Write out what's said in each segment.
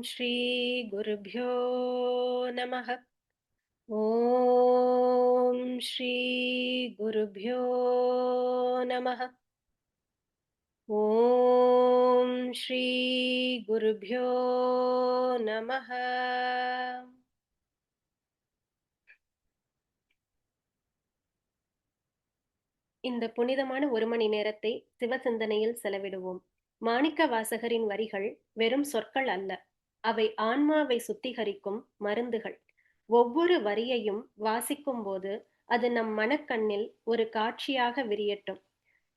ஸ்ரீ குருப்யோ நமः. ஓம் ஸ்ரீ குருப்யோ நமः. ஓம் ஸ்ரீ குருப்யோ நமः. இந்த புனிதமான 1 மணி நேரத்தை சிவசிந்தனையில் செலவிடுவோம். மாணிக்க வாசகரின் வரிகள் வெறும் சொற்கள் அல்ல, அவை ஆன்மாவை சுத்திகரிக்கும் மருந்துகள். ஒவ்வொரு வரியையும் வாசிக்கும் போது அது நம் மனக்கண்ணில் ஒரு காட்சியாக விரியட்டும்.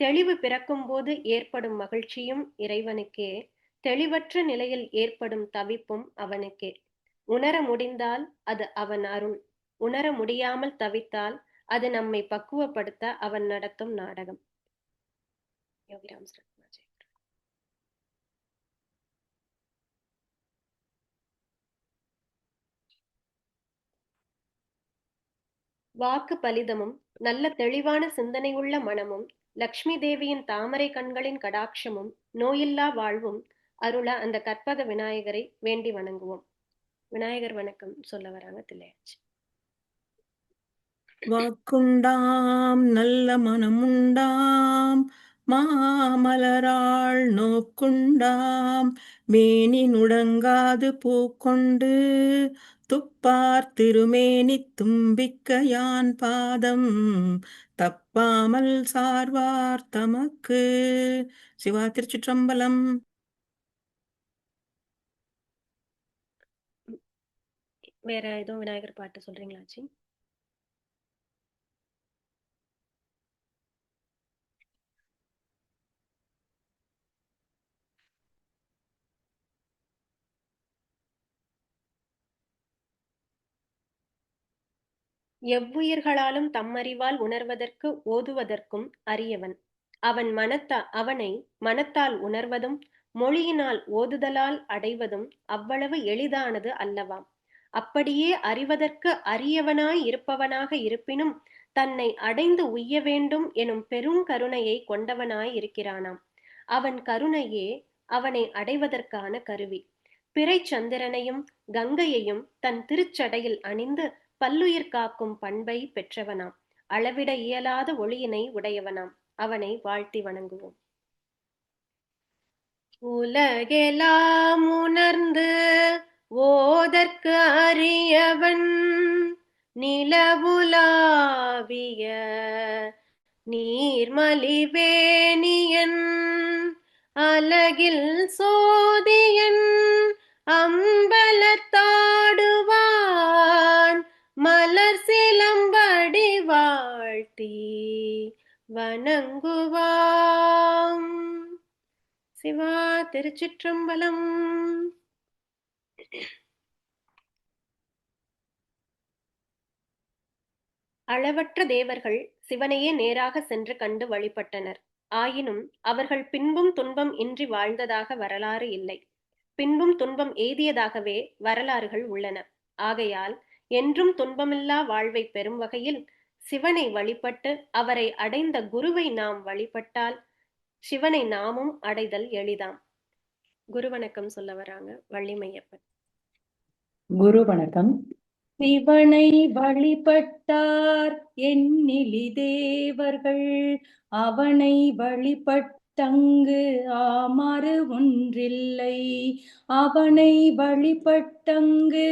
தெளிவு பிறக்கும் போது ஏற்படும் மகிழ்ச்சியும் இறைவனுக்கே, தெளிவற்ற நிலையில் ஏற்படும் தவிப்பும் அவனுக்கே. உணர முடிந்தால் அது அவன் அருள், உணர முடியாமல் தவித்தால் அது நம்மை பக்குவப்படுத்த அவன் நடத்தும் நாடகம். யோகிராம் சரத்வாஜி. வாக்கு பலிதமும் நல்ல தெளிவான சிந்தனையுள்ள மனமும் லக்ஷ்மி தேவியின் தாமரை கண்களின் கடாட்சமும் நோயில்லா வாழ்வும் அருள அந்த கற்பக விநாயகரை வேண்டி வணங்குவோம். விநாயகர் வணக்கம் சொல்ல வராங்க தில்லையாச்சு. வாக்குண்டாம் நல்ல மனமுண்டாம் மாமலராள் நோக்குண்டாம் மேனி நுடங்காது பூக்கொண்டு துப்பார் திருமேனி தும்பிக்கையான் பாதம் தப்பாமல் சார்வார் தமக்கு. சிவா திருச்சிற்றம்பலம். வேற எதுவும் விநாயகர் பாட்டு சொல்றீங்களாச்சு? எவ்வுயிர்களாலும் தம்மறிவால் உணர்வதற்கு ஓதுவதற்கும் அரியவன். அவனை மனத்தால் உணர்வதும் மொழியினால் ஓதுதலால் அடைவதும் அவ்வளவு எளிதானது அல்லவாம். அப்படியே அறிவதற்கு அரியவனாய் இருப்பவனாக இருப்பினும் தன்னை அடைந்து உய்ய வேண்டும் எனும் பெரும் கருணையை கொண்டவனாய் இருக்கிறானாம். அவன் கருணையே அவனை அடைவதற்கான கருவி. பிறை சந்திரனையும் கங்கையையும் தன் திருச்சடையில் அணிந்து பல்லுயிர் காக்கும் பண்பை பெற்றவனாம். அளவிட இயலாத ஒளியினை உடையவனாம். அவனை வாழ்த்தி வணங்குவோம். உலகெல்லாம் உணர்ந்து ஓதற்கு அறியவன் நிலவுலாவிய நீர்மலிவேணியன் அலகில் சோதியன் அம்பலத்தாடுவான் மலர் சிலம்படி வாழ்த்தி வணங்குவாம். சிவா திருச்சிற்றம்பலம். அளவற்ற தேவர்கள் சிவனையே நேராக சென்று கண்டு வழிபட்டனர். ஆயினும் அவர்கள் பின்பும் துன்பம் இன்றி வாழ்ந்ததாக வரலாறு இல்லை. பின்பும் துன்பம் எய்தியதாகவே வரலாறுகள் உள்ளன. ஆகையால் என்றும் துன்பமில்லா வாழ்வை பெறும் வகையில் சிவனை வழிபட்டு அவரை அடைந்த குருவை நாம் வழிபட்டால் சிவனை நாமும் அடைதல் எளிதாம். குரு வணக்கம் சொல்ல வராங்க வள்ளிமையப்பன். குரு வணக்கம். சிவனை வழிபட்டார் எண்ணிலி தேவர்கள் அவனை வழிபட்டங்கு ஆமாறு ஒன்றில்லை. அவனை வழிபட்டங்கு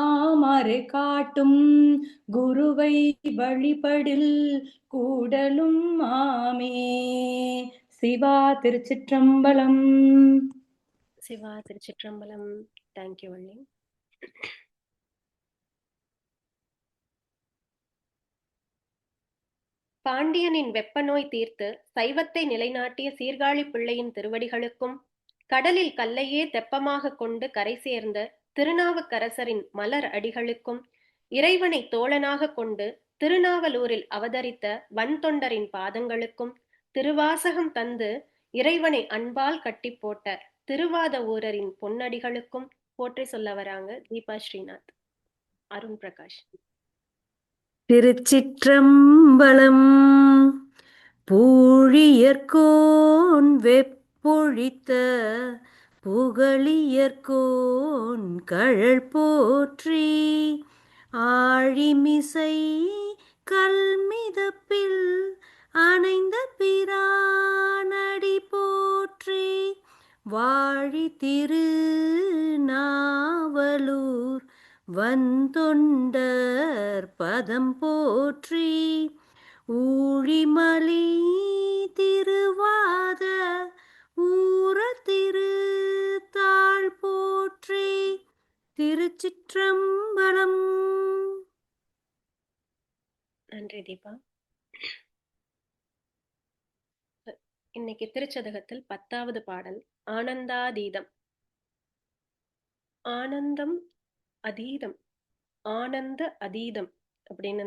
ஆமாறு காட்டும் குருவை வழிபடில் கூடலும் ஆமே. சிவா திருச்சிற்றம்பலம். சிவா திருச்சிற்றம்பலம். தேங்க்யூ வள்ளி. பாண்டியனின் வெப்ப நோய் தீர்த்து சைவத்தை நிலைநாட்டிய சீர்காழி பிள்ளையின் திருவடிகளுக்கும், கடலில் கல்லையே தெப்பமாக கொண்டு கரை சேர்ந்த திருநாவுக்கரசரின் மலர் அடிகளுக்கும், இறைவனை தோழனாக கொண்டு திருநாவலூரில் அவதரித்த வன்தொண்டரின் பாதங்களுக்கும், திருவாசகம் தந்து இறைவனை அன்பால் கட்டி போட்ட திருவாத ஊரரின் பொன்னடிகளுக்கும் போற்றி சொல்ல வராங்க தீபா ஸ்ரீநாத். அருண் பிரகாஷ். திருச்சிற்றம்பலம். பூழியர்கோன் வெப்பொழித்த புகழியர்கோன் கழல் போற்றி. ஆழிமிசை கல்மிதப்பில் அணைந்த பிரானடி போற்றி. வாழி திரு நாவலூர் வந்தொண்டர் பதம் போற்றி. ஊழிமலி திருவாத ஊர திருத்தாள் போற்றி. திருச்சிற்றம்பலம். நன்றி தீபா. இன்னைக்கு திருச்சதகத்தில் 10வது பாடல் ஆனந்தாதீதம். ஆனந்தம் அதீதம், ஆனந்த அதீதம் அப்படின்னு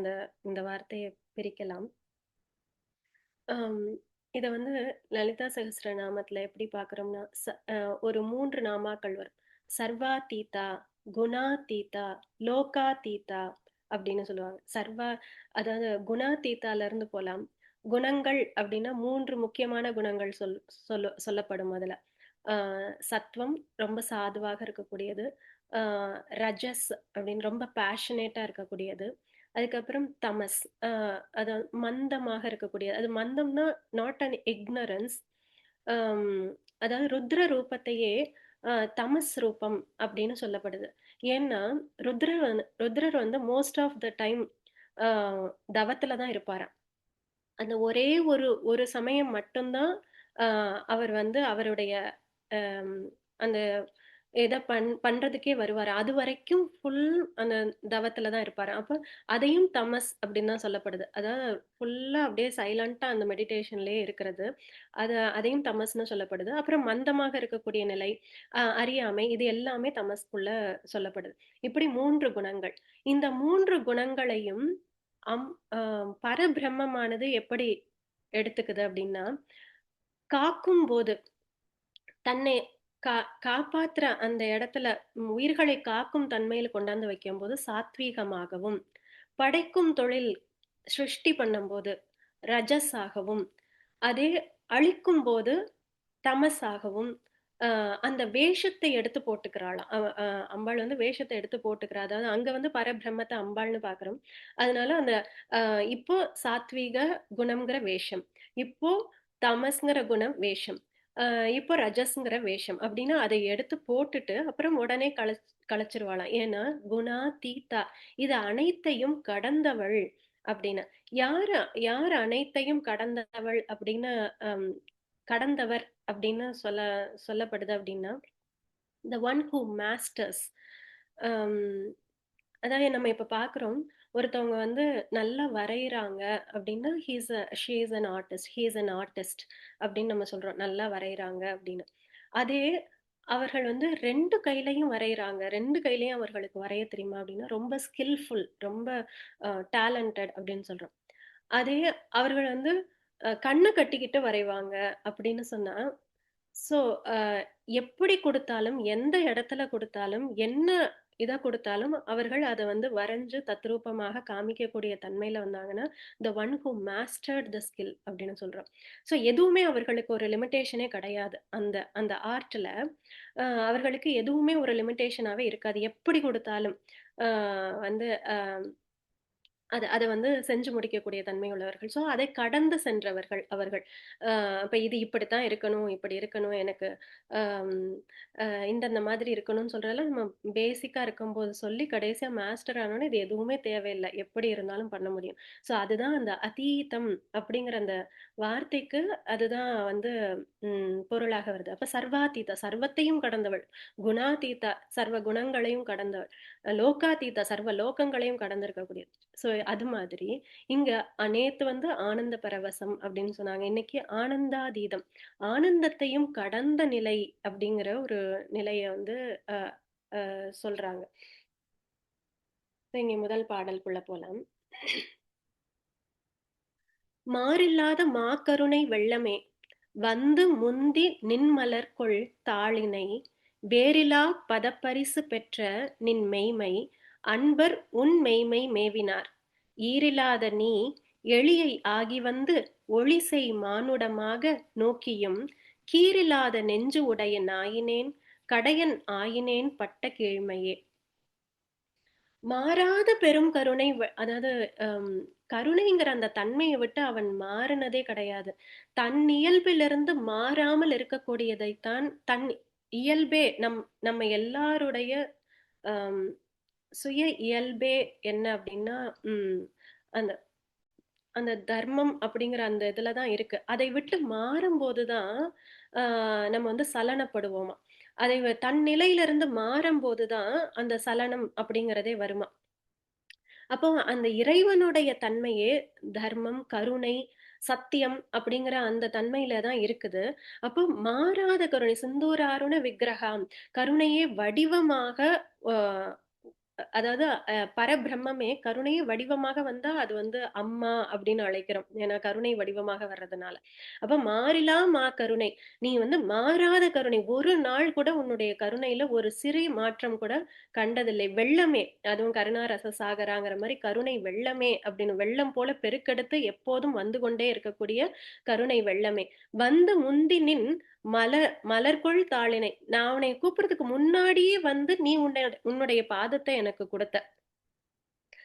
இந்த வார்த்தையை பிரிக்கலாம். இதை லலிதா சகஸ்ரநாமத்துல எப்படி பார்க்குறோம்னா ஒரு 3 நாமாக்கள் வரும். சர்வாதீதா, குணாதீதா, லோகாதீதா அப்படின்னு சொல்லுவாங்க. அதாவது குணாதீதால இருந்து போலாம். குணங்கள் அப்படின்னா 3 முக்கியமான குணங்கள் சொல்லப்படும். அதுல சத்வம் ரொம்ப சாதுவாக இருக்கக்கூடியது, ரஜஸ் அப்படின்னு ரொம்ப பேஷனேட்டா இருக்கக்கூடியது, அதுக்கப்புறம் தமஸ் அது மந்தமாக இருக்கக்கூடியது. அது மந்தம்னா நாட் அன் இக்னரன்ஸ். அதாவது ருத்ர ரூபத்தையே தமஸ் ரூபம் அப்படின்னு சொல்லப்படுது. ஏன்னா Rudrar most of the time தவத்துல தான் இருப்பாராம். அந்த ஒரே ஒரு சமயம் மட்டும்தான் அவர் அவருடைய அந்த எதை பண்றதுக்கே வருவாரு. அது வரைக்கும் ஃபுல் அந்த தவத்துல தான் இருப்பாரு. அப்ப அதையும் தமஸ் அப்படின்னு தான் சொல்லப்படுது. அதாவது ஃபுல்லா அப்படியே சைலண்டா அந்த மெடிடேஷன்லயே இருக்கிறது. அதையும் தமஸ்ன்னு சொல்லப்படுது. அப்புறம் மந்தமாக இருக்கக்கூடிய நிலை, அறியாமை, இது எல்லாமே தமஸ்குள்ள சொல்லப்படுது. இப்படி 3 குணங்கள். இந்த 3 குணங்களையும் பரபிரம்மமானது எப்படி எடுத்துக்குது அப்படின்னா, காக்கும் போது தன்னை காப்பாத்துற அந்த இடத்துல உயிர்களை காக்கும் தன்மையில கொண்டாந்து வைக்கும் போது சாத்வீகமாகவும், படைக்கும் தொழில் சிருஷ்டி பண்ணும்போது ரஜஸாகவும், அதே அழிக்கும் போது தமஸாகவும் அந்த வேஷத்தை எடுத்து போட்டுக்கிறாளாம். அம்பாள் வேஷத்தை எடுத்து போட்டுக்கிறா. அதாவது அங்க பரபிரம்மத்தை அம்பாள்னு பாக்குறோம். அதனால அந்த இப்போ சாத்வீக குணம்ங்கிற வேஷம், இப்போ தமஸ்ங்கிற குணம் வேஷம், இப்போ ரஜஸ்ங்கிற வேஷம் அப்படின்னு அதை எடுத்து போட்டுட்டு அப்புறம் உடனே கலைச்சிருவாளாம். ஏன்னா குணா தீதா, இது அனைத்தையும் கடந்தவள் அப்படின்னு. யார் அனைத்தையும் கடந்தவள் அப்படின்னு கடந்தவர் அப்படின்னு சொல்லப்படுது அப்படின்னா, the one who masters. அதாவது நம்ம இப்ப பாக்குறோம், ஒருத்தவங்க நல்லா வரைகிறாங்க அப்படின்னா she is an artist, he is an artist அப்படின்னு நம்ம சொல்றோம். நல்லா வரைகிறாங்க அப்படின்னு. அதே அவர்கள் 2 கையிலையும் வரைகிறாங்க, 2 கையிலையும் அவர்களுக்கு வரைய தெரியுமா அப்படின்னா ரொம்ப ஸ்கில்ஃபுல், ரொம்ப டேலண்டட் அப்படின்னு சொல்றோம். அதே அவர்கள் கண்ணை கட்டிக்கிட்டு வரைவாங்க அப்படின்னு சொன்னா, ஸோ எப்படி கொடுத்தாலும், எந்த இடத்துல கொடுத்தாலும், என்ன இதை கொடுத்தாலும் அவர்கள் அதை வரைஞ்சு தத்ரூபமாக காமிக்கக்கூடிய தன்மையில வந்தாங்கன்னா the one who mastered the skill அப்படின்னு சொல்றோம். ஸோ எதுவுமே அவர்களுக்கு ஒரு லிமிட்டேஷனே கிடையாது. அந்த அந்த ஆர்ட்ல அவர்களுக்கு எதுவுமே ஒரு லிமிட்டேஷனாவே இருக்காது. எப்படி கொடுத்தாலும் அதை செஞ்சு முடிக்கக்கூடிய தன்மை உள்ளவர்கள். ஸோ அதை கடந்து சென்றவர்கள் அவர்கள். இப்போ இது இப்படித்தான் இருக்கணும், இப்படி இருக்கணும், எனக்கு இந்த மாதிரி இருக்கணும்னு சொல்றதெல்லாம் நம்ம பேசிக்கா இருக்கும்போது சொல்லி கடைசியா மாஸ்டர் ஆனோன்னு இது எதுவுமே தேவையில்லை, எப்படி இருந்தாலும் பண்ண முடியும். ஸோ அதுதான் அந்த அதீதம் அப்படிங்கிற அந்த வார்த்தைக்கு அதுதான் பொருளாக வருது. அப்ப சர்வாதீதா, சர்வத்தையும் கடந்தவள். குணாதீதா, சர்வ குணங்களையும் கடந்தவள். லோகாதீதா, சர்வ லோகங்களையும் கடந்திருக்கக்கூடியது. ஸோ அது மாதிரி இங்க நேத்து ஆனந்த பரவசம் அப்படின்னு சொன்னாங்க. இன்னைக்கு ஆனந்தாதீதம், ஆனந்தத்தையும் கடந்த நிலை அப்படிங்கிற ஒரு நிலைய சொல்றாங்க. இங்க முதல் பாடலுக்குள்ள போலாம். மாறில்லாத மாக்கருணை வெள்ளமே வந்து முந்தி நின்மலர்கொள் தாளினை வேறிலா பதப்பரிசு பெற்ற நின் மெய்மை அன்பர் உன் மெய்மை மேவினார். ஈரில்லாத நீ எளியை ஆகி ஒளிசெய் மானுடமாக நோக்கியும் கீரில்லாத நெஞ்சு உடைய நாயினேன் கடையன் ஆயினேன் பட்ட கீழ்மையே. மாறாத பெரும் கருணை அதாவது கருணைங்கிற அந்த தன்மையை விட்டு அவன் மாறினதே கிடையாது. தன் இயல்பிலிருந்து மாறாமல் இருக்கக்கூடியதைத்தான் தன் இயல்பே. நம்ம எல்லாருடைய ஆம், சுய இயல்பே என்ன அப்படின்னா, அந்த அந்த தர்மம் அப்படிங்கிற அந்த இதுல தான் இருக்கு. அதை விட்டு மாறும்போதுதான் நம்ம வந்து சலனப்படுவோமா. தன் நிலையிலிருந்து மாறும்போதுதான் அந்த சலனம் அப்படிங்கிறதே வருமா. அப்போ அந்த இறைவனுடைய தன்மையே தர்மம், கருணை, சத்தியம் அப்படிங்கிற அந்த தன்மையில தான் இருக்குது. அப்போ மாறாத கருணை, சிந்தூராருண விக்கிரகம், கருணையே வடிவமாக அஹ் அதாவது பரபிரம்மே கருணையே வடிவமாக வந்தா அது வந்து அம்மா அப்படின்னு அழைக்கிறோம். ஏன்னா கருணை வடிவமாக வர்றதுனால. அப்ப மாறிலா மா கருணை. நீ வந்து மாறாத கருணை. ஒரு நாள் கூட உன்னுடைய கருணையில ஒரு சிறு மாற்றம் கூட கண்டதில்லை. வெள்ளமே, அதுவும் கருணா ரச சாகராங்கிற மாதிரி கருணை வெள்ளமே அப்படின்னு வெள்ளம் போல பெருக்கெடுத்து எப்போதும் வந்து கொண்டே இருக்கக்கூடிய கருணை வெள்ளமே. வந்து முந்தி நின் மலர்கொள் தாளினை. நான் உன்னை கூப்பிடுறதுக்கு முன்னாடியே வந்து நீ உன்னுடைய பாதத்தை எனக்கு கொடுத்த.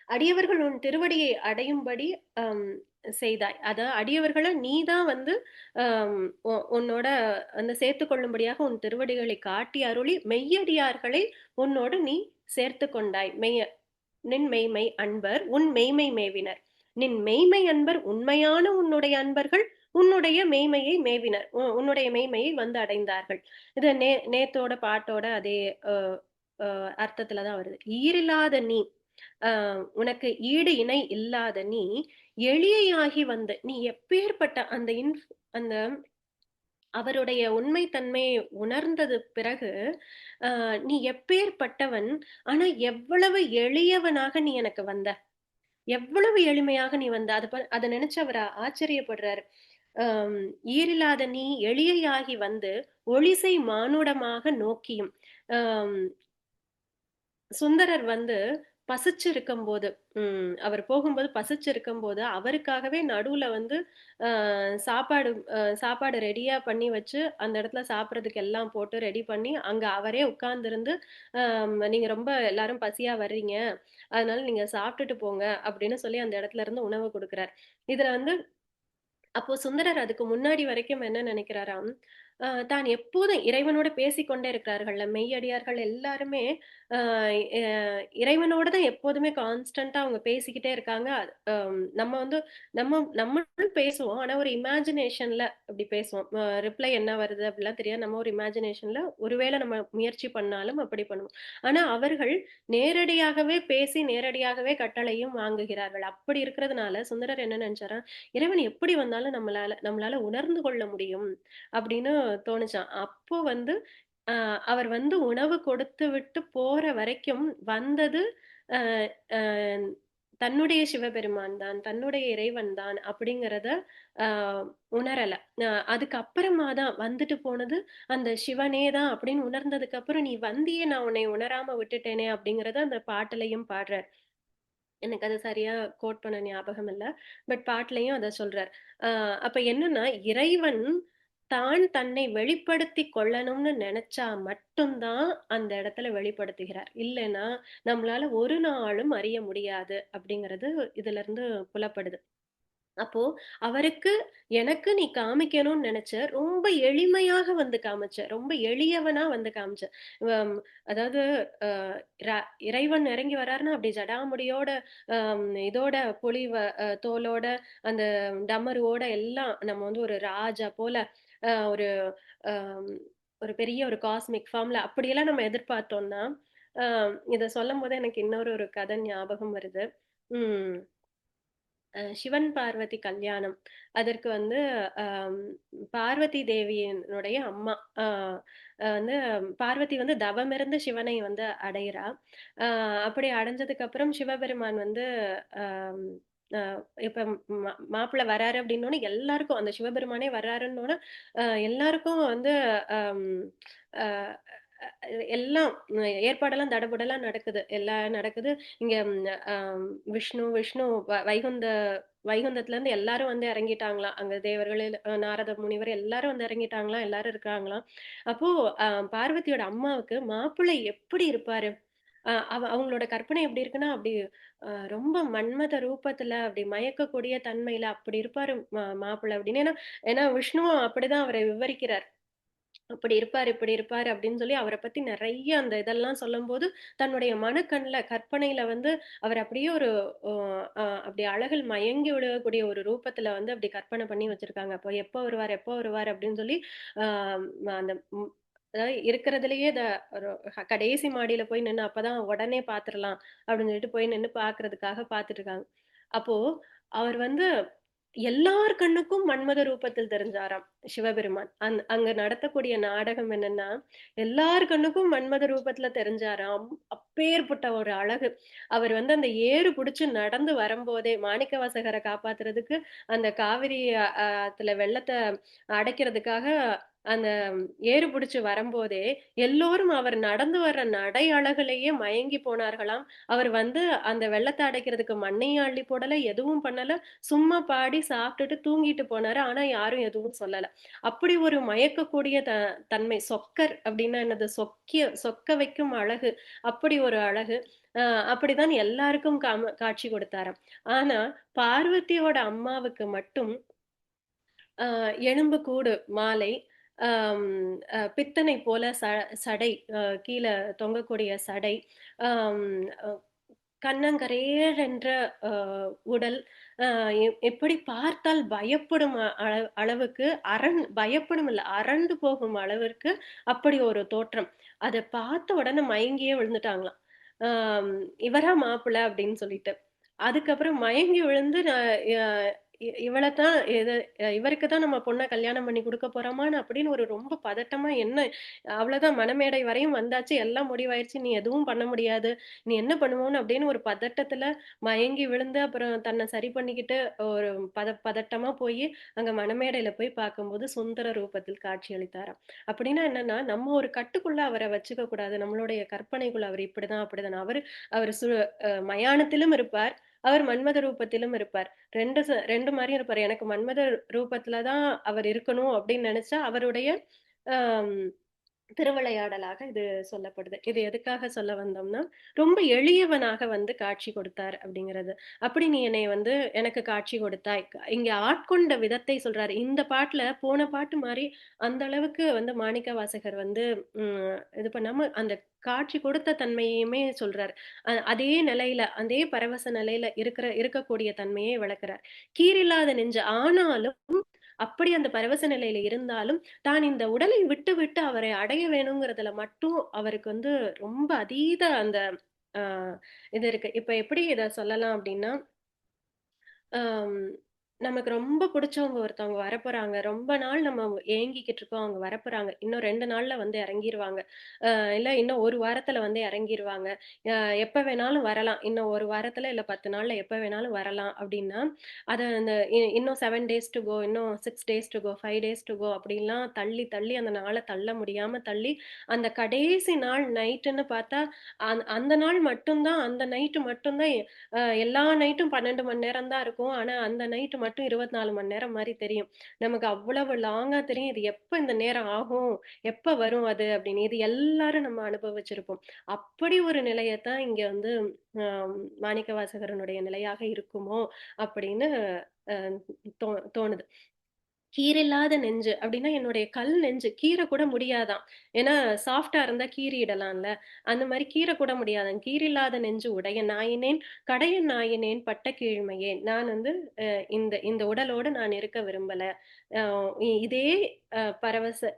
அடியவர்கள் உன் திருவடியை அடையும்படி செய்தாய். அதாவது அடியவர்களை நீதான் வந்து உன்னோட அந்த சேர்த்து கொள்ளும்படியாக உன் திருவடிகளை காட்டி அருளி மெய்யடியார்களை உன்னோடு நீ சேர்த்து கொண்டாய். நின் மெய்மை அன்பர் உன் மெய்மை மேவினர். நின் மெய்மை அன்பர் உண்மையான உன்னுடைய அன்பர்கள் உன்னுடைய மெய்மையை மேவினர். உன்னுடைய மெய்மையை வந்து அடைந்தார்கள். இது நேத்தோட பாட்டோட அதே அர்த்தத்துலதான் வருது. ஈரில்லாத நீ, உனக்கு ஈடு இணை இல்லாத நீ எளியாகி வந்து நீ எப்பேற்பட்ட அந்த அவருடைய உண்மை தன்மையை உணர்ந்தது பிறகு நீ எப்பேற்பட்டவன், ஆனா எவ்வளவு எளியவனாக நீ எனக்கு வந்த, எவ்வளவு எளிமையாக நீ வந்த. அதை நினைச்சு அவர் ஆச்சரியப்படுறாரு. ஈரில்லாத நீ எளியாகி வந்து ஒளிசை மானுடமாக நோக்கியும். சுந்தரர் வந்து பசிச்சிருக்கும் போது, அவர் போகும்போது பசிச்சிருக்கும் போது அவருக்காகவே நடுவுல வந்து சாப்பாடு ரெடியா பண்ணி வச்சு அந்த இடத்துல சாப்பிட்றதுக்கு எல்லாம் போட்டு ரெடி பண்ணி அங்க அவரே உட்கார்ந்துருந்து, நீங்க ரொம்ப எல்லாரும் பசியா வர்றீங்க, அதனால நீங்க சாப்பிட்டுட்டு போங்க அப்படின்னு சொல்லி அந்த இடத்துல இருந்து உணவு கொடுக்கிறார். இதுல வந்து அப்போ சுந்தரர் அதுக்கு முன்னாடி வரைக்கும் என்ன நினைக்கிறாராம், தான் எப்போதும் இறைவனோட பேசிக்கொண்டே இருக்கிறார்கள்ல மெய்யடியார்கள் எல்லாருமே, இறைவனோட தான் எப்போதுமே கான்ஸ்டன்டா அவங்க பேசிக்கிட்டே இருக்காங்க. நம்ம வந்து நம்மளும் பேசுவோம். ஆனா ஒரு இமேஜினேஷன்ல அப்படி பேசுவோம். ரிப்ளை என்ன வருது அப்படிலாம் தெரியாது. நம்ம ஒரு இமேஜினேஷன்ல ஒருவேளை நம்ம முயற்சி பண்ணாலும் அப்படி பண்ணுவோம். ஆனா அவர்கள் நேரடியாகவே பேசி நேரடியாகவே கட்டளையும் வாங்குகிறார்கள். அப்படி இருக்கிறதுனால சுந்தரர் என்ன நினைச்சாரா, இறைவன் எப்படி வந்தாலும் நம்மளால உணர்ந்து கொள்ள முடியும் அப்படின்னு தோணுச்சாம். அப்போ வந்து அவர் வந்து உணவு கொடுத்து விட்டு போற வரைக்கும் வந்தது அஹ் அஹ் தன்னுடைய சிவபெருமான் தான், தன்னுடைய இறைவன் தான் அப்படிங்கிறத உணரல. அதுக்கப்புறமா தான் வந்துட்டு போனது அந்த சிவனே தான் அப்படின்னு உணர்ந்ததுக்கு அப்புறம், நீ வந்தியே நான் உன்னை உணராம விட்டுட்டேனே அப்படிங்கறத அந்த பாட்டுலையும் பாடுறார். எனக்கு அது சரியா கோட் பண்ண ஞாபகம் இல்ல. பட் பாட்டுலயும் அத சொல்றார். அப்ப என்னன்னா, இறைவன் தான் தன்னை வெளிப்படுத்தி கொள்ளணும்னு நினைச்சா மட்டும்தான் அந்த இடத்துல வெளிப்படுத்துகிறார். இல்லைன்னா நம்மளால ஒரு நாளும் அறிய முடியாது அப்படிங்கிறது இதுல இருந்து புலப்படுது. அப்போ அவருக்கு எனக்கு நீ காமிக்கணும்னு நினைச்ச, ரொம்ப எளிமையாக வந்து காமிச்ச, ரொம்ப எளியவனா வந்து காமிச்ச. ஹம் அதாவது இறைவன் இறங்கி வராருன்னா அப்படி ஜடாமுடியோட, இதோட தோலோட, அந்த டமருவோட எல்லாம் நம்ம வந்து ஒரு ராஜா போல, ஒரு ஒரு பெரிய ஒரு காஸ்மிக் ஃபார்ம்ல அப்படியெல்லாம் நம்ம எதிர்பார்த்தோம்னா, இத சொல்லும் போது எனக்கு இன்னொரு கதை ஞாபகம் வருது. உம் சிவன் பார்வதி கல்யாணம். அதற்கு வந்து பார்வதி தேவியினுடைய அம்மா வந்து, பார்வதி வந்து தவமிருந்து சிவனை வந்து அடையிறா. அப்படி அடைஞ்சதுக்கு அப்புறம் சிவபெருமான் வந்து ஆஹ் இப்ப மாப்பிள்ளை வராரு அப்படின்னோட எல்லாருக்கும், அந்த சிவபெருமானே வர்றாருன்னோட எல்லாருக்கும் வந்து எல்லாம் ஏற்பாடெல்லாம் தடபுடலாம் நடக்குது. எல்லாம் நடக்குது. இங்க விஷ்ணு விஷ்ணு வைகுந்தத்துல இருந்து எல்லாரும் வந்து இறங்கிட்டாங்களாம். அங்க தேவர்கள், நாரத முனிவர் எல்லாரும் வந்து இறங்கிட்டாங்களாம். எல்லாரும் இருக்காங்களாம். அப்போ பார்வதியோட அம்மாவுக்கு மாப்பிள்ளை எப்படி இருப்பாரு? அவங்களோட கற்பனை எப்படி இருக்குன்னா, அப்படி ரொம்ப மன்மத ரூபத்துல, அப்படி மயக்கக்கூடிய தன்மையில அப்படி இருப்பாரு மாப்பிள்ளை அப்படின்னு. ஏன்னா ஏன்னா விஷ்ணுவும் அப்படிதான் அவரை விவரிக்கிறார். அப்படி இருப்பாரு, இப்படி இருப்பாரு அப்படின்னு சொல்லி அவர பத்தி நெறைய அந்த இதெல்லாம் சொல்லும்போது, தன்னுடைய மனக்கண்ல, கற்பனையில வந்து அவர் அப்படியே ஒரு அ அ அப்படி அழகில் மயங்கி விழக்கூடிய ஒரு ரூபத்துல வந்து அப்படி கற்பனை பண்ணி வச்சிருக்காங்க. அப்போ எப்போ வருவார், எப்போ வருவார் அப்படின்னு சொல்லி, ஆ அந்த அதாவது இருக்கிறதுலயே ஒரு கடைசி மாடியில போய் நின்னு அப்பதான் உடனே பாத்துரலாம் அப்படின்னு சொல்லிட்டு போய் நின்னு பாக்குறதுக்காக பாத்துட்டு இருக்காங்க. அப்போ அவர் வந்து எல்லார் கண்ணுக்கும் மன்மத ரூபத்தில் தெரிஞ்சாராம் சிவபெருமான். அங்க நடத்தக்கூடிய நாடகம் என்னன்னா, எல்லார் கண்ணுக்கும் மன்மத ரூபத்துல தெரிஞ்சாராம். அப்பேற்பட்ட ஒரு அழகு. அவர் வந்து அந்த ஏறு புடிச்சு நடந்து வரும்போதே, மாணிக்கவாசகர காப்பாத்துறதுக்கு அந்த காவிரி ஆத்துல வெள்ளத்த அடைக்கிறதுக்காக அந்த ஏறு புடிச்சு வரும்போதே, எல்லோரும் அவர் நடந்து வர்ற நடை அழகுலயே மயங்கி போனார்களாம். அவர் வந்து அந்த வெள்ளத்த அடைக்கிறதுக்கு மண்ணையும் அள்ளி போடல, எதுவும் பண்ணல. சும்மா பாடி சாப்பிட்டுட்டு தூங்கிட்டு போனாரு. ஆனா யாரும் எதுவும் சொல்லல. அப்படி ஒரு மயக்கக்கூடிய தன்மை. சொக்கர் அப்படின்னா என்னது? சொக்க வைக்கும் அழகு. அப்படி ஒரு அழகு. அ அப்படிதான் எல்லாருக்கும் காட்சி கொடுத்தாராம். ஆனா பார்வதியோட அம்மாவுக்கு மட்டும் எலும்பு கூடு மாலை, அம் பித்தனை போல சடை, கீழ தொங்கக்கூடிய சடை, அம் அ கன்னங்கரேறென்ற அ உடல், அ எப்படி பார்த்தால் பயப்படும் அளவுக்கு பயப்படும் இல்ல, அரண்டு போகும் அளவிற்கு அப்படி ஒரு தோற்றம். அத பார்த்த உடனே மயங்கியே விழுந்துட்டாங்களாம். ஆம் இவரா மாப்பிள்ளை அப்படின்னு சொல்லிட்டு. அதுக்கப்புறம் மயங்கி விழுந்து நான் அ இவளத்தான் இவருக்கு தான் நம்ம பொண்ண கல்யாணம் பண்ணி குடுக்க போறோமான்னு அப்படின்னு ஒரு ரொம்ப பதட்டமா என்ன அவ்வளவுதான் மணமேடை வரையும் வந்தாச்சு. எல்லாம் முடிவாயிருச்சு. நீ எதுவும் பண்ண முடியாது. நீ என்ன பண்ணுவோன்னு அப்படின்னு ஒரு பதட்டத்துல மயங்கி விழுந்து, அப்புறம் தன்னை சரி பண்ணிக்கிட்டு ஒரு பதட்டமா போயி அங்க மணமேடையில போய் பார்க்கும்போது சுந்தர ரூபத்தில் காட்சியளித்தாராம். அப்படின்னா என்னன்னா, நம்ம ஒரு கட்டுக்குள்ள அவர வச்சுக்க கூடாது. நம்மளுடைய கற்பனைக்குள்ள அவர் இப்படிதான், அப்படிதான். அவரு மயானத்திலும் இருப்பார். அவர் மன்மத ரூபத்திலும் இருப்பார். 2 மாரியும் இருப்பாரு. எனக்கு மன்மத ரூபத்துல தான் அவர் இருக்கணும் அப்படின்னு நெனச்சா, அவருடைய அம் திருவிளையாடலாக இது சொல்லப்படுது. இது எதுக்காக சொல்ல வந்தோம்னா, ரொம்ப எளியவனாக வந்து காட்சி கொடுத்தார் அப்படிங்கிறது. "அப்படி நீ என்னைய வந்து எனக்கு காட்சி கொடுத்தாய்." இங்க ஆட்கொண்ட விதத்தை சொல்றாரு. இந்த பாட்டுல போன பாட்டு மாரி அந்த அளவுக்கு வந்து மாணிக்கவாசகர் வந்து இது பண்ணாம அந்த காட்சி கொடுத்த தன்மையுமே சொல்றாரு. அதே நிலையில, அதே பரவச நிலையில இருக்கக்கூடிய தன்மையை விளக்குறார். கீறில்லாத நெஞ்சு ஆனாலும் அப்படி அந்த பரவச நிலையில இருந்தாலும், தான் இந்த உடலை விட்டு விட்டு அவரை அடைய வேணுங்கிறதுல மட்டும் அவருக்கு வந்து ரொம்ப அதீத அந்த ஆ இது இருக்கு. இப்ப எப்படி இத சொல்லலாம் அப்படின்னா, அம் நமக்கு ரொம்ப புடிச்சவங்க ஒருத்தவங்க வரப்போறாங்க. ரொம்ப நாள் நம்ம ஏங்கிக்கிட்டு இருக்கோம். அவங்க வரப்போறாங்க. இன்னும் 2 நாள்ல வந்து இறங்கிருவாங்க. இல்ல இன்னும் 1 வாரத்துல வந்து இறங்கிருவாங்க. அ எப்ப வேணாலும் வரலாம். இன்னும் 1 வாரத்துல இல்ல 10 நாள்ல எப்ப வேணாலும் வரலாம் அப்டின்னா, அத அந்த இன்னும் 7 டேஸ் டூ கோ, இன்னும் 6 டேஸ் டூ கோ, 5 டேஸ் டூ கோ அப்டின்லாம் தள்ளி, தள்ளி அந்த நாள தள்ள முடியாம தள்ளி, அந்த கடைசி நாள் நைட்டுன்னு பார்த்தா, அந்த நாள் மட்டும் தான் அந்த நைட்டு மட்டும் தான் எல்லா நைட்டும் 12 மணி நேரம் தான் இருக்கும். ஆனா, அந்த நைட்டு மட்டும் 24 மணி நேரம் மாரி தெரியும். நமக்கு அவ்வளவு லாங்கா தெரியும். இது எப்ப இந்த நேரம் ஆகும்? எப்ப வரும் அது? அப்படின்னு. இது எல்லாரும் நம்ம அனுபவிச்சிருப்போம். அப்படி ஒரு நிலையத்தான் இங்க வந்து அ மாணிக்கவாசகரனுடைய நிலையாக இருக்குமோ! அப்படின்னு அ தோ தோணுது. கீறில்லாத நெஞ்சு அப்படின்னா, என்னுடைய கல் நெஞ்சு கீறக்கூட முடியாதாம். ஏன்னா, சாஃப்ட்டா இருந்தா கீறிடலாம்ல. அந்த மாரி கீறக்கூட முடியாதாம். கீறில்லாத நெஞ்சு உடைய நாயினேன், கடைய நாயினேன் பட்ட கீழ்மையேன். நான் வந்து இந்த இந்த உடலோடு நான் இருக்க விரும்பல. அ இதே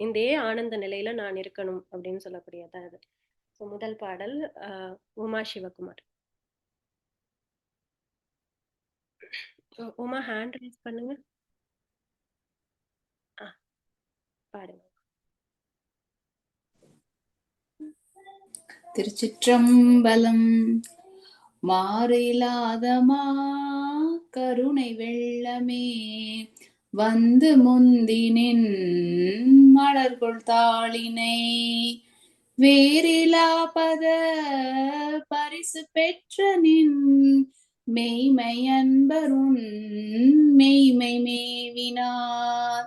இதே ஆனந்த நிலையில நான் இருக்கணும் அப்படின்னு சொல்லக்கூடியது அது. ஸோ முதல் பாடல் அ உமா சிவகுமார். உமா ஹேண்ட் ரைஸ் பண்ணுங்க. ஆ பாடுங்க. திருச்சிற்றம்பலம். மாறிலாதமா கருணை வெள்ளமே வந்து முந்தினின் மலர்கொள் தாளினை வேறிலா பத பரிசு பெற்ற நின் மெய்மை அன்பருன் மெய்மை மேவினார்.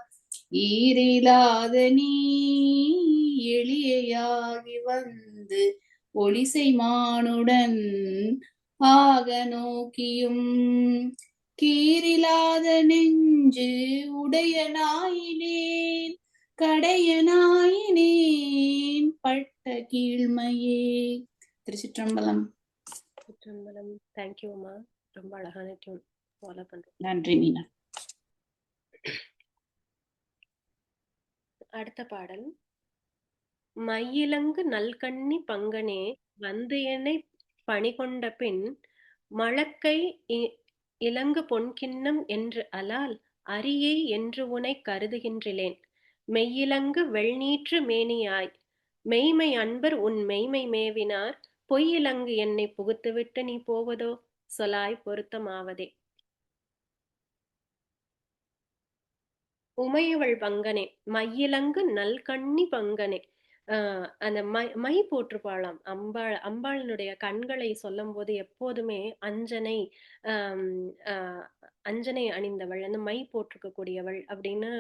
ஈரிலாத நீ எளியாகி வந்து ஒளிசை மானுடன் ஆக நோக்கியும் கீரிலாத நெஞ்சு உடையனாயினேன் கடையனாயினேன் பட்ட கீழ்மையே. திருச்சிற்றம்பலம். சிற்றம்பலம். தேங்க்யூ அம்மா, ரொம்ப அழகான டியூன் ஃபாலோ பண்றோம். நன்றி மீனா. அடுத்த பாடல். மையிலங்கு நல்கண்ணி பங்கனே வந்து என்னை பணிகொண்ட பின் மழக்கை இலங்கு பொன்கிண்ணம் என்று அலால் அரியை என்று உனை கருதுகின்றிலேன். மெய்யிலங்கு வெள்நீற்று மேனியாய் மெய்மை அன்பர் உன் மெய்மை மேவினார். பொய்யிலங்கு என்னை புகுத்துவிட்டு நீ போவதோ சொலாய் பொருத்தமாவதே. உமையவள் பங்கனே மையிலங்கு நல்கண்ணி பங்கனே. அந்த மை போட்டிருப்பாளாம் அம்பாளினுடைய கண்களை சொல்லும் போது எப்போதுமே அஞ்சனை அஞ்சனை அணிந்தவள், அந்த மை போட்டிருக்க கூடியவள் அப்படின்னு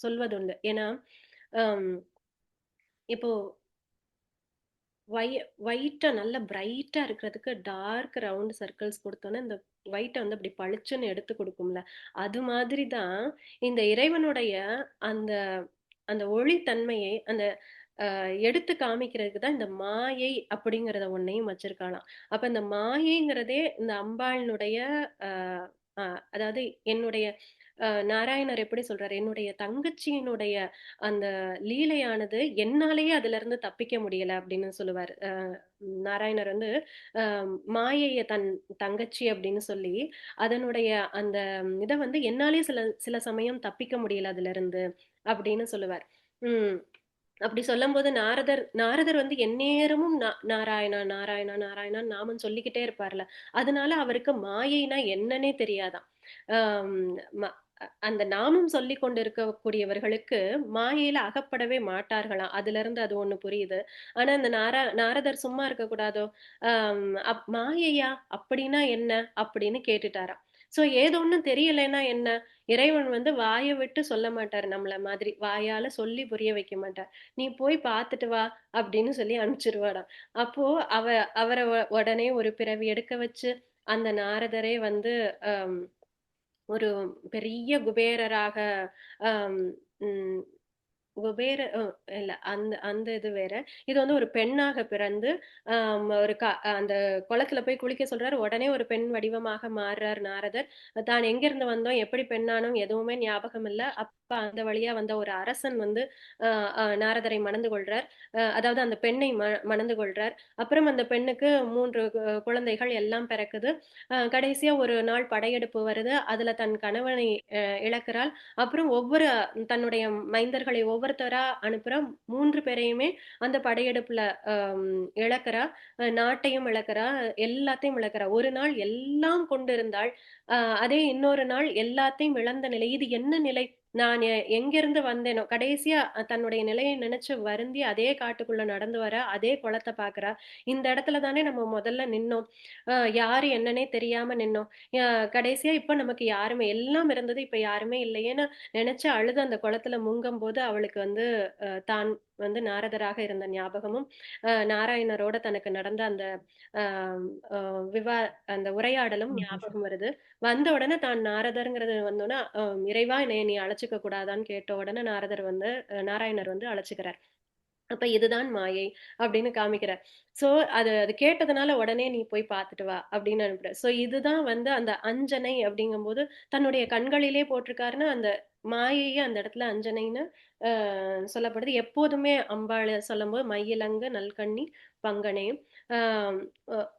சொல்வதுண்டு. ஏன்னா இப்போ ஒயிட்டா நல்ல பிரைட்டா இருக்கிறதுக்கு டார்க் ரவுண்ட் சர்க்கிள்ஸ் கொடுத்தோன்னே இந்த ஒயிட்டை வந்து அப்படி பளிச்சுன்னு எடுத்து கொடுக்கும்ல, அது மாதிரிதான் இந்த இறைவனுடைய அந்த அந்த ஒளித்தன்மையை அந்த எடுத்து காமிக்கிறதுக்கு தான் இந்த மாயை அப்படிங்கிறத ஒன்னையும் வச்சிருக்கலாம். அப்ப இந்த மாயைங்கிறதே இந்த அம்பாளினுடைய அதாவது என்னுடைய நாராயணர் எப்படி சொல்றாரு, என்னுடைய தங்கச்சியினுடைய அந்த லீலையானது என்னாலேயே அதுல இருந்து தப்பிக்க முடியல அப்படின்னு சொல்லுவார். நாராயணர் வந்து மாயைய தங்கச்சி அப்படின்னு சொல்லி அதனுடைய அந்த இதை வந்து என்னாலே சில சமயம் தப்பிக்க முடியல அதுல இருந்து அப்படின்னு சொல்லுவார். அப்படி சொல்லும் போது நாரதர் வந்து எந்நேரமும் நாராயணா நாராயணா நாராயணா நாமம் சொல்லிக்கிட்டே இருப்பார்ல, அதனால அவருக்கு மாயைனா என்னன்னே தெரியாதான். அந்த நாமம் சொல்லி கொண்டு இருக்கக்கூடியவர்களுக்கு மாயையில அகப்படவே மாட்டார்களாம். அதுல இருந்து அது ஒண்ணு புரியுது. ஆனா இந்த நாரதர் சும்மா இருக்க கூடாதோ, மாயையா அப்படின்னா என்ன அப்படின்னு கேட்டுட்டாராம். சோ ஏதோ ஒண்ணும் தெரியலைன்னா என்ன, இறைவன் வந்து வாயை விட்டு சொல்ல மாட்டார், நம்மள மாதிரி வாயால சொல்லி புரிய வைக்க மாட்டார். நீ போய் பார்த்துட்டு வா அப்படின்னு சொல்லி அனுப்பிச்சிருவாடாம். அப்போ அவரை உடனே ஒரு பிறவி எடுக்க வச்சு அந்த நாரதரே வந்து ஒரு பெரிய குபேரராக குபேர இல்ல அந்த அந்த இது வேற. இது வந்து ஒரு பெண்ணாக பிறந்து ஒரு அந்த குளத்துல போய் குளிக்க சொல்றாரு. உடனே ஒரு பெண் வடிவமாக மாறுறார் நாரதர். தான் எங்கிருந்து வந்தோம், எப்படி பெண்ணானோம் எதுவுமே ஞாபகம் இல்ல. அப்ப அந்த வழியா வந்த ஒரு அரசன் வந்து நாரதரை மணந்து கொள்றார். அதாவது அந்த பெண்ணை மணந்து கொள்றார். அப்புறம் அந்த பெண்ணுக்கு 3 குழந்தைகள் எல்லாம் பிறக்குது. கடைசியா ஒரு நாள் படையெடுப்பு வருது. அதுல தன் கணவனை இழக்கிறாள். அப்புறம் ஒவ்வொரு தன்னுடைய மைந்தர்களை ஒவ்வொருத்தரா அனுப்புற 3 பேரையுமே அந்த படையெடுப்புல இழக்கிறா. நாட்டையும் இழக்கிறா, எல்லாத்தையும் இழக்கிறா. ஒரு நாள் எல்லாம் கொண்டிருந்தாள், அதே இன்னொரு நாள் எல்லாத்தையும் இழந்த நிலை. இது என்ன நிலை, நான் எங்கிருந்து வந்தேனோ, கடைசியா தன்னுடைய நிலையை நினைச்சு வருந்தி அதே காட்டுக்குள்ள நடந்து வர, அதே குளத்தை பாக்குறா. இந்த இடத்துல தானே நம்ம முதல்ல நின்னோம், யாரு என்னன்னே தெரியாம நின்னோம். கடைசியா இப்ப நமக்கு யாருமே, எல்லாம் இருந்தது இப்ப யாருமே இல்லையேன்னு நினைச்சு அழுது அந்த குளத்துல முங்கும் போது அவளுக்கு வந்து தான் வந்து நாரதராக இருந்த ஞாபகமும் நாராயணரோட தனக்கு நடந்த அந்த அந்த உரையாடலும் ஞாபகம் வருது. வந்த உடனே தான் நாரதர்ங்கிறது வந்தோன்னா இறைவா நீ அழைச்சிக்க கூடாதான்னு கேட்ட உடனே நாராயணர் வந்து அழைச்சுக்கிறார். அப்ப இதுதான் மாயை அப்படின்னு காமிக்கிறார். சோ அது கேட்டதுனால உடனே நீ போய் பார்த்துட்டு வா அப்படின்னு அனுப்புற. சோ இதுதான் வந்து அந்த அஞ்சனை அப்படிங்கும்போது தன்னுடைய கண்களிலே போட்டிருக்காருன்னா அந்த மாயையே அந்த இடத்துல அஞ்சனைன்னு சொல்லப்படுது. எப்போதுமே அம்பாளை சொல்லும் போது மையிலங்கு நல்கண்ணி பங்கனே,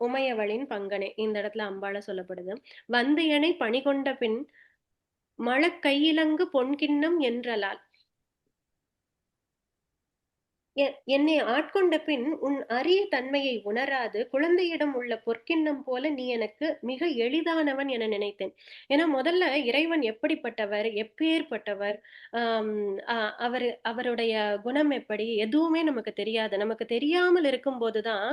உமையவளின் பங்கனே, இந்த இடத்துல அம்பாளை சொல்லப்படுது. வந்து எனை பணிகொண்ட பின் மழ கையிலங்கு பொன்கிண்ணம் என்றலால். என்னை ஆட்கொண்ட பின் உன் அரிய தன்மையை உணராது குழந்தையிடம் உள்ள பொற்கிண்ணம் போல நீ எனக்கு மிக எளிதானவன் என நினைத்தேன். ஏன்னா முதல்ல இறைவன் எப்படிப்பட்டவர், எப்பேற்பட்டவர், ஆம், அவருடைய குணம் எப்படி, எதுவுமே நமக்கு தெரியாது. நமக்கு தெரியாமல் இருக்கும் போதுதான்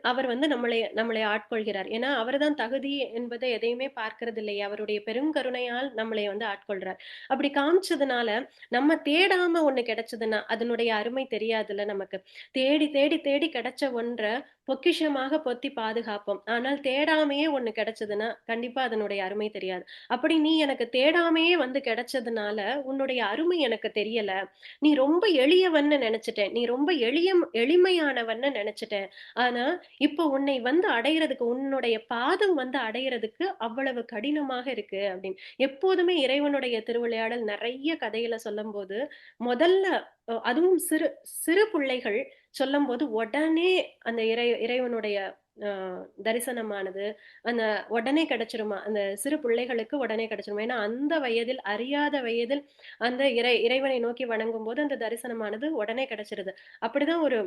அவர் வந்து நம்மளை ஆட்கொள்கிறார். ஏன்னா அவர்தான் தகுதி என்பதை எதையுமே பார்க்கிறது இல்லையே, அவருடைய பெருங்கருணையால் நம்மளை வந்து ஆட்கொள்றார். அப்படி காமிச்சதுனால நம்ம தேடாம ஒண்ணு கிடைச்சதுன்னா அதனுடைய அருமை தெரியாதுல்ல நமக்கு. தேடி தேடி தேடி கிடைச்ச ஒன்ற பொக்கிஷமாக பொத்தி பாதுகாப்போம். ஆனால் தேடாமையே ஒண்ணு கிடைச்சதுன்னா கண்டிப்பா அதனுடைய அருமை தெரியாது. அப்படி நீ எனக்கு தேடாமையே வந்து கிடைச்சதுனால உன்னுடைய அருமை எனக்கு தெரியல. நீ ரொம்ப எளியவன்னு நினைச்சிட்டேன், நீ ரொம்ப எளிமையானவன்னு நினைச்சிட்டேன். ஆனா இப்ப உன்னை வந்து அடையறதுக்கு, உன்னுடைய பாதம் வந்து அடையறதுக்கு அவ்வளவு கடினமாக இருக்கு அப்படின்னு. எப்போதுமே இறைவனுடைய திருவிளையாடல் நிறைய கதையில சொல்லும்போது முதல்ல அதுவும் சிறு சிறு பிள்ளைகள் சொல்லும்போது உடனே அந்த இறைவனுடைய தரிசனமானது அந்த உடனே கிடைச்சிருமா, அந்த சிறு பிள்ளைகளுக்கு உடனே கிடைச்சிருமா. ஏன்னா அந்த வயதில், அறியாத வயதில் அந்த இறைவனை நோக்கி வணங்கும் போது அந்த தரிசனமானது உடனே கிடைச்சிருது. அப்படிதான் ஒரு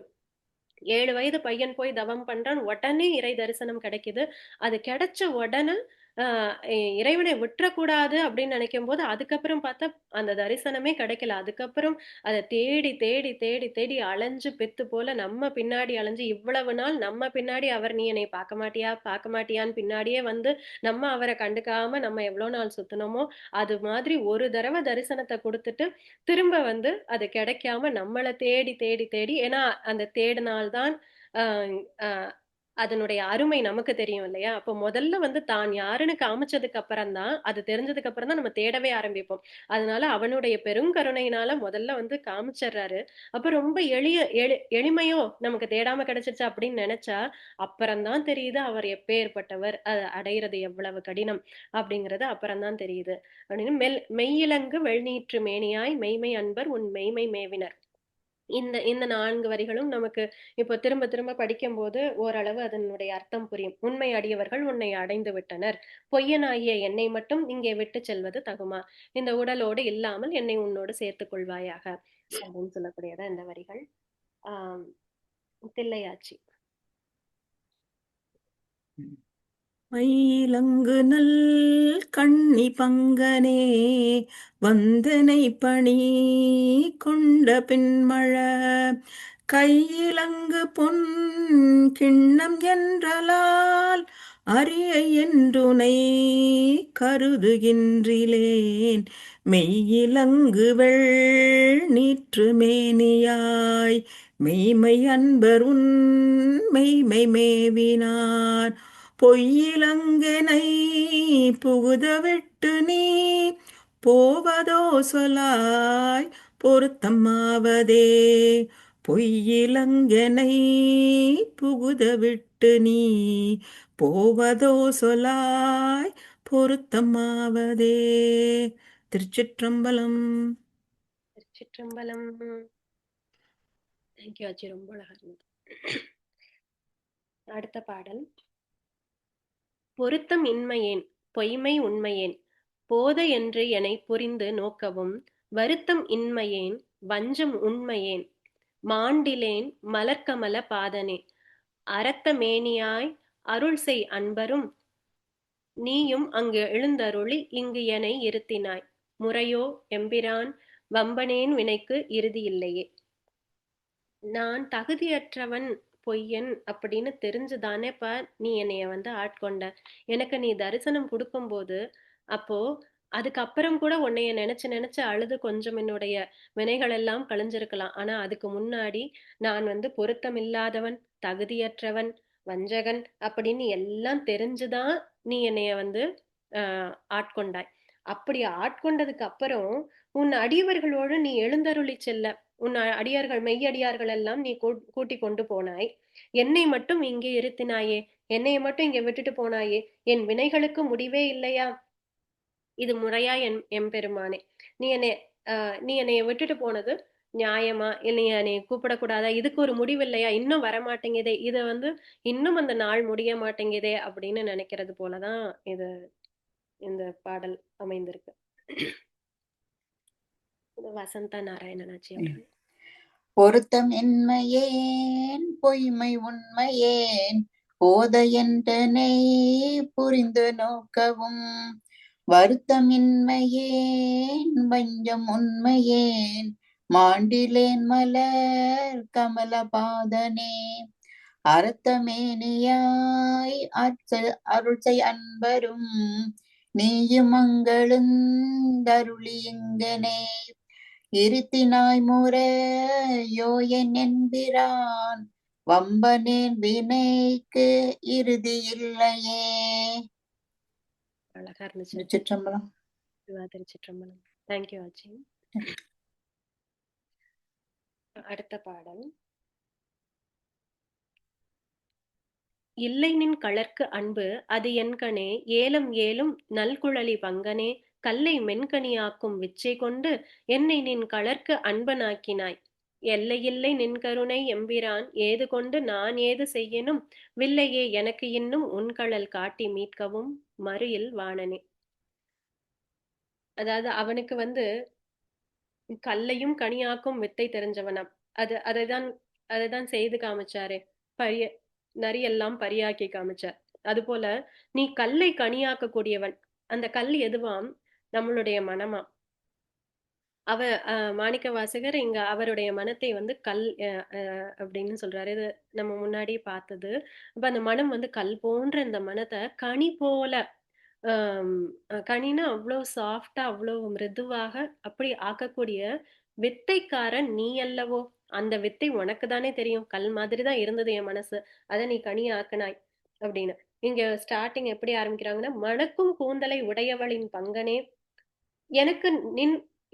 7 வயது பையன் போய் தவம் பண்றான், உடனே இறை தரிசனம் கிடைக்குது. அது கிடைச்ச உடனே இறைவனை விட்டுறக்கூடாது அப்படின்னு நினைக்கும் போது அதுக்கப்புறம் பார்த்தா அந்த தரிசனமே கிடைக்கல. அதுக்கப்புறம் அதை தேடி தேடி தேடி தேடி அலைஞ்சு பித்து போல நம்ம பின்னாடி அலைஞ்சு இவ்வளவு நாள் நம்ம பின்னாடி அவர் நீ என்னை பார்க்க மாட்டியா பார்க்க மாட்டியான்னு பின்னாடியே வந்து நம்ம அவரை கண்டுக்காம நம்ம எவ்வளவு நாள் சுத்தினோமோ அது மாதிரி ஒரு தடவை தரிசனத்தை கொடுத்துட்டு திரும்ப வந்து அது கிடைக்காம நம்மளை தேடி தேடி தேடி, ஏன்னா அந்த தேடினால்தான் ஆஹ் ஆஹ் அதனுடைய அருமை நமக்கு தெரியும் இல்லையா. அப்போ முதல்ல வந்து தான் யாருன்னு காமிச்சதுக்கு அப்புறம் தான், அது தெரிஞ்சதுக்கு அப்புறம் தான் நம்ம தேடவே ஆரம்பிப்போம். அதனால அவனுடைய பெருங்கருணையினால முதல்ல வந்து காமிச்சிடுறாரு. அப்ப ரொம்ப எளிமையோ நமக்கு தேடாம கிடைச்சிருச்சா அப்படின்னு நினைச்சா அப்புறம்தான் தெரியுது அவர் எப்பேற்பட்டவர், அடையிறது எவ்வளவு கடினம் அப்படிங்கறது அப்புறம்தான் தெரியுது அப்படின்னு. மெய்யிலங்கு வெள்நீற்று மேனியாய் மெய்மை அன்பர் உன் மெய்மை மேவினர். இந்த இந்த 4 வரிகளும் நமக்கு இப்போ திரும்ப திரும்ப படிக்கும்போது ஓரளவு அதனுடைய அர்த்தம் புரியும். உண்மை அடியவர்கள் உன்னை அடைந்து விட்டனர், பொய்யனாகிய என்னை மட்டும் இங்கே விட்டு செல்வது தகுமா, இந்த உடலோடு இல்லாமல் என்னை உன்னோடு சேர்த்துக் கொள்வாயாக அப்படின்னு சொல்லக்கூடியதான் இந்த வரிகள். ஆஹ் தில்லையாச்சி. மயிலங்கு நல் கண்ணி பங்கனே வந்தனை பணி கொண்ட பின்மழ கையிலங்கு பொன் கிண்ணம் என்றலால் அரிய என்றுனை கருதுகின்றிலேன் மெய்யிலங்கு வெள் நீற்று மேனியாய் மெய்மை அன்பர் உன் மெய்மை மேவினார் பொய்யிலங்கெனை புகுத விட்டு நீ போவதோ சொலாய் பொருத்தமாவதே பொய்யிலங்கெனை புகுத விட்டு நீ போவதோ சொலாய் பொருத்தமாவதே. திருச்சிற்றம்பலம். திருச்சிற்றம்பலம். தேங்க்யூ ஆச்சி, ரொம்ப அழகா இருந்தது. அடுத்த பாடல். பொருத்தம் இன்மையேன் பொய்மை உண்மையேன் போத என்று என்னை புரிந்து நோக்கவும் வருத்தம் இன்மையேன் வஞ்சம் உண்மையேன் மாண்டிலேன் மலர்க்கமல பாதனே அரத்த மேனியாய் அருள் செய் அன்பரும் நீயும் அங்கு எழுந்தருளி இங்கு என்னை இருத்தினாய் முறையோ எம்பிரான் வம்பனேன் வினைக்கு இறுதியில்லையே. நான் தகுதியற்றவன், பொய்யன் அப்படின்னு தெரிஞ்சுதானேப்பா நீ என்னைய வந்து ஆட்கொண்ட. எனக்கு நீ தரிசனம் கொடுக்கும்போது அப்போ அதுக்கப்புறம் கூட உன்னைய நினைச்சு நினைச்சு அழுது கொஞ்சம் என்னுடைய வினைகள் எல்லாம் கழிஞ்சிருக்கலாம். ஆனா அதுக்கு முன்னாடி நான் வந்து பொருத்தம் இல்லாதவன், தகுதியற்றவன், வஞ்சகன் அப்படின்னு எல்லாம் தெரிஞ்சுதான் நீ என்னைய வந்து ஆட்கொண்டாய். அப்படி ஆட்கொண்டதுக்கு அப்புறம் உன் அடியவர்களோடு நீ எழுந்தருளி செல்ல உன் அடியார்கள் மெய்யடியார்கள் எல்லாம் நீ கூட்டி கொண்டு போனாய். என்னை மட்டும் இங்கே இருத்தினாயே, என்னைய மட்டும் இங்க விட்டுட்டு போனாயே, என் வினைகளுக்கு முடிவே இல்லையா? இது முறையா எம்பெருமானே? நீ என்னைய விட்டுட்டு போனது நியாயமா, இல்லையா? என்னைய கூப்பிடக்கூடாதா? இதுக்கு ஒரு முடிவு இல்லையா? இன்னும் வரமாட்டேங்குதே, இத வந்து இன்னும் அந்த நாள் முடிய மாட்டேங்குதே அப்படின்னு நினைக்கிறது போலதான் இது இந்த பாடல் அமைந்திருக்கு. வசந்தா நாராயணனாச்சி அவர்கள். பொருத்தம் என்மையேன் பொய்மை உண்மையேன் போதையென்றனை புரிந்து நோக்கவும் வருத்தமின்மையேன் வஞ்சம் உண்மையேன் மாண்டிலேன் மலர் கமலபாதனே அறுத்தமேனியாய் அருள்சை அன்பரும் நீயுமங்களும் தருளி இங்கனே இருத்தினாய் முறையோ என் என்பிரான் வம்பனேன் வினைக்கு இறுதி இல்லையே. அழகா இருந்துச்சு. திருச்சிற்றம்பலம். திருச்சிற்றம்பலம். தேங்க்யூ ஆச்சி. அடுத்த பாடல். இல்லை நின் கழற்கு அன்பு அது என்கணே ஏலம் ஏலும் நல்குழலி பங்கனே கல்லை மென்கனியாக்கும் விச்சை கொண்டு என்னை நின் கழற்கு அன்பனாக்கினாய். எல்லையில்லை நின் கருணை எம்பிரான் ஏது கொண்டு நான் ஏது செய்யணும் வில்லையே எனக்கு இன்னும் உன்கழல் காட்டி மீட்கவும் மறுயில் வாணனே. அதாவது அவனுக்கு கல்லையும் கனியாக்கும் வித்தை தெரிஞ்சவனாம். அதைதான் செய்து காமிச்சாரே. நரியெல்லாம் பரியாக்கி காமிச்சார். அது போல நீ கல்லை கனியாக்க கூடியவன். அந்த கல் எதுவாம்? நம்மளுடைய மனமாம். மாணிக்க வாசகர் இங்க அவருடைய மனத்தை கல் அப்படின்னு சொல்றாரு. இது நம்ம முன்னாடி பார்த்தது. அப்ப அந்த மனம் கல் போன்ற இந்த மனத்தை கனி போல கனினா அவ்வளவு சாஃப்டா அவ்வளவு மிருதுவாக அப்படி ஆக்கக்கூடிய வித்தைக்காரன் நீ அல்லவோ. அந்த வித்தை உனக்கு தானே தெரியும். கல் மாதிரி தான் இருந்தது என் மனசு, அதை நீ கனி ஆக்கினாய் அப்படின்னு. இங்க ஸ்டார்டிங் எப்படி ஆரம்பிக்கிறாங்கன்னா, மணக்கும் கூந்தலை உடையவளின் பங்கனே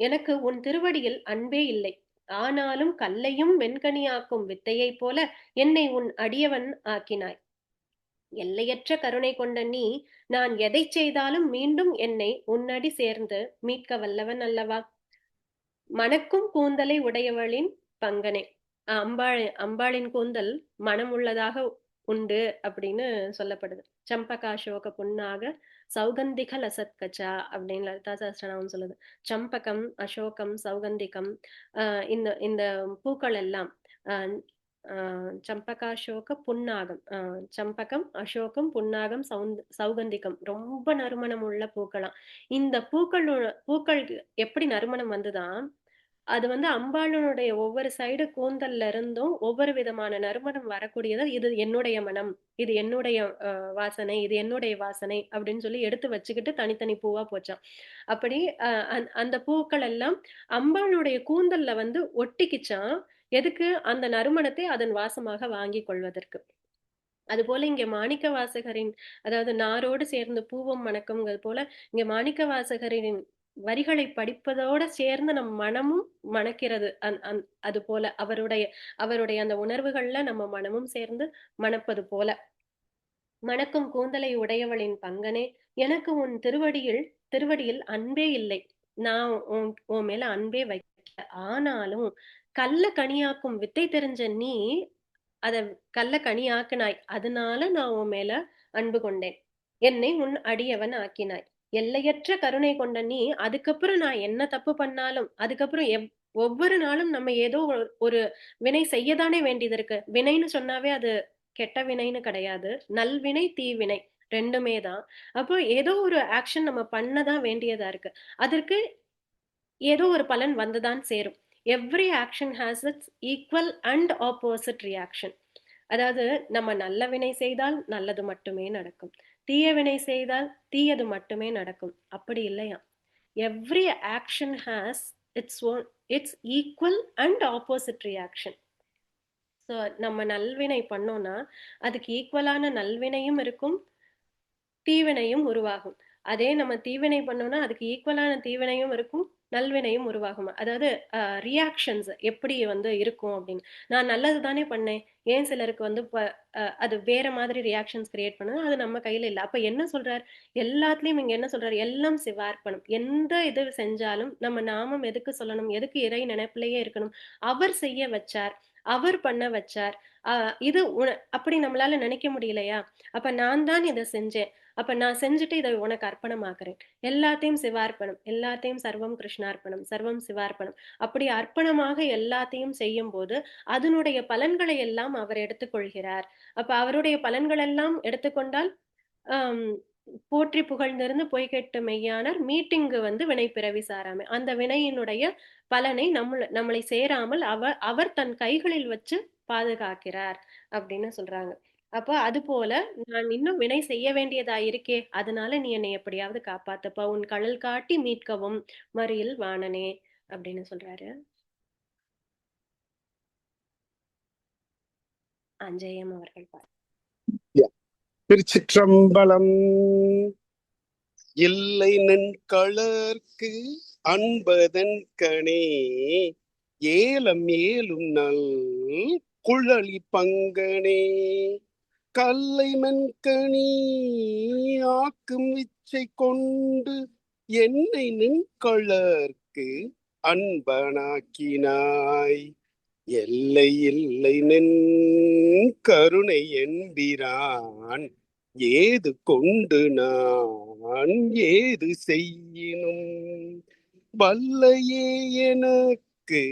எனக்கு உன் திருவடியில் அன்பே இல்லை, ஆனாலும் கல்லையும் வெண்கனியாக்கும் வித்தையை போல என்னை உன் அடியவன் ஆக்கினாய். எல்லையற்ற கருணை கொண்ட நீ நான் எதை செய்தாலும் மீண்டும் என்னை உன்னடி சேர்ந்து மீட்க வல்லவன் அல்லவா. மணக்கும் கூந்தலை உடையவளின் பங்கனே. அம்பாளின் கூந்தல் மனம் உள்ளதாக உண்டு அப்படின்னு சொல்லப்படுது. சம்பகாசோக புன்னாக சௌகந்திக லசத்கச்சா அப்படின்னு லலிதா சஹஸ்ரநாமம் சொல்லுது. சம்பகம், அசோகம், சௌகந்திகம், இந்த பூக்கள் எல்லாம் சம்பகாசோக புன்னாகம், சம்பகம், அசோகம், புன்னாகம், சௌகந்திகம் ரொம்ப நறுமணம் உள்ள பூக்களாம். இந்த பூக்கள் எப்படி நறுமணம் வந்துதான், அது அம்பாளனுடைய ஒவ்வொரு சைடு கூந்தல்ல இருந்தும் ஒவ்வொரு விதமான நறுமணம் வரக்கூடியது. இது என்னுடைய மனம், இது என்னுடைய வாசனை, இது என்னுடைய வாசனை அப்படின்னு சொல்லி எடுத்து வச்சுக்கிட்டு தனித்தனி பூவா போச்சான். அப்படி அந்த பூக்கள் எல்லாம் அம்பாளுடைய கூந்தல்ல ஒட்டிக்கிச்சான். எதுக்கு? அந்த நறுமணத்தை அதன் வாசமாக வாங்கி கொள்வதற்கு. அது போல இங்க மாணிக்க வாசகரின், அதாவது நாரோடு சேர்ந்து பூவம் மணக்கும்ங்கிறது போல இங்க மாணிக்க வாசகரின் வரிகளை படிப்பதோட சேர்ந்து நம் மனமும் மணக்கிறது. அது போல அவருடைய அந்த உணர்வுகள்ல நம்ம மனமும் சேர்ந்து மணப்பது போல. மணக்கும் கூந்தலை உடையவளின் பங்கனே எனக்கு உன் திருவடியில் அன்பே இல்லை, நான் உன் மேல அன்பே வைக்கல, ஆனாலும் கல்ல கனியாக்கும் வித்தை தெரிஞ்ச நீ அத கல்ல கனியாக்கினாய், அதனால நான் உன் மேல அன்பு கொண்டேன், என்னை உன் அடியவன் ஆக்கினாய். எல்லையற்ற கருணை கொண்ட நீ அதுக்கப்புறம் நான் என்ன தப்பு பண்ணாலும், அதுக்கப்புறம் ஒவ்வொரு நாளும் நம்ம ஏதோ ஒரு வினை செய்யதானே வேண்டியது இருக்கு. வினைன்னு சொன்னாவே அது கெட்ட வினைன்னு கிடையாது, நல்வினை தீவினை ரெண்டுமே தான். அப்போ ஏதோ ஒரு ஆக்ஷன் நம்ம பண்ணதான் வேண்டியதா இருக்கு. அதற்கு ஏதோ ஒரு பலன் வந்துதான் சேரும். Every action has its equal and opposite reaction. அதாவது நம்ம நல்ல வினை செய்தால் நல்லது மட்டுமே நடக்கும், தீய வினை செய்தால் தீயது மட்டுமே நடக்கும். அப்படி இல்லையா, every action has its equal and opposite reaction. So நம்ம நல்வினை பண்ணோம்னா அதுக்கு ஈக்குவலான நல்வினையும் இருக்கும், தீவினையும் உருவாகும். அதே நம்ம தீவினை பண்ணோம்னா அதுக்கு ஈக்குவலான தீவினையும் இருக்கும், நல்வினையும் உருவாகும். அதாவது ரியாக்ஷன்ஸ் எப்படி இருக்கும் அப்படின்னு. நான் நல்லது தானே பண்ணேன், ஏன் சிலருக்கு அது வேற மாதிரி ரியாக்ஷன்ஸ் கிரியேட் பண்ணுது, அது நம்ம கையில இல்லை. அப்ப என்ன சொல்றார், எல்லாத்துலயும் இங்க என்ன சொல்றாரு, எல்லாம் சிவார்ப்பணம். எந்த இது செஞ்சாலும் நம்ம நாமம் எதுக்கு சொல்லணும், எதுக்கு இறை நினைப்பிலேயே இருக்கணும். அவர் செய்ய வச்சார், அவர் பண்ண வச்சார். இது அப்படி நம்மளால நினைக்க முடியலையா, அப்ப நான் தான் இதை செஞ்சேன், அப்ப நான் செஞ்சுட்டு இதை உனக்கு அர்ப்பணமாக்குறேன். எல்லாத்தையும் சிவார்ப்பணம், எல்லாத்தையும் சர்வம் கிருஷ்ணார்ப்பணம், சர்வம் சிவார்ப்பணம். அப்படி அர்ப்பணமாக எல்லாத்தையும் செய்யும்போது அதனுடைய பலன்களை எல்லாம் அவர் எடுத்துக்கொள்கிறார். அப்ப அவருடைய பலன்கள் எல்லாம் எடுத்துக்கொண்டால் ஆம், போற்றி புகழ்ந்திருந்து பொய் கெட்ட மெய்யானர் மீட்டிங்கு வந்து வினை பிறவி சாராமை. அந்த வினையினுடைய பலனை நம்மளை சேராமல் அவர் தன் கைகளில் வச்சு பாதுகாக்கிறார் அப்படின்னு சொல்றாங்க. அப்ப அது போல நான் இன்னும் வினை செய்ய வேண்டியதா இருக்கே, அதனால நீ என்னை எப்படியாவது காப்பாத்துப்பா, உன் கழல் காட்டி மீட்கவும் மறியில் வாணனே அப்படின்னு சொல்றாரு. அஞ்சயம் அவர்கள் பாரு. திருச்சிற்றம்பலம். இல்லை நன்களற்கு அன்பதன் கணே ஏலம் ஏலும் நல் குழலி பங்கனே கல்லை மென்கனி ஆக்கும் இச்சை கொண்டு என்னை நின்களற்கு அன்பனாக்கினாய். எல்லை இல்லை நின் கருணை என்பிரான் ஏது கொண்டு நான் ஏது செய்யினும் வல்லையே எனக்கு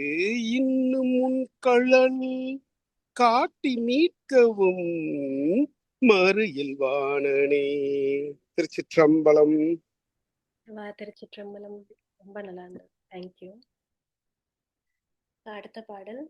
இன்னும் உன் கழல் காட்டி மீட்கவும் மறியில் வாணனே. திருச்சிற்றம்பலம். திருச்சிற்றம்பலம். ரொம்ப நல்லா இருந்தது. தேங்க்யூ. அடுத்த பாடல்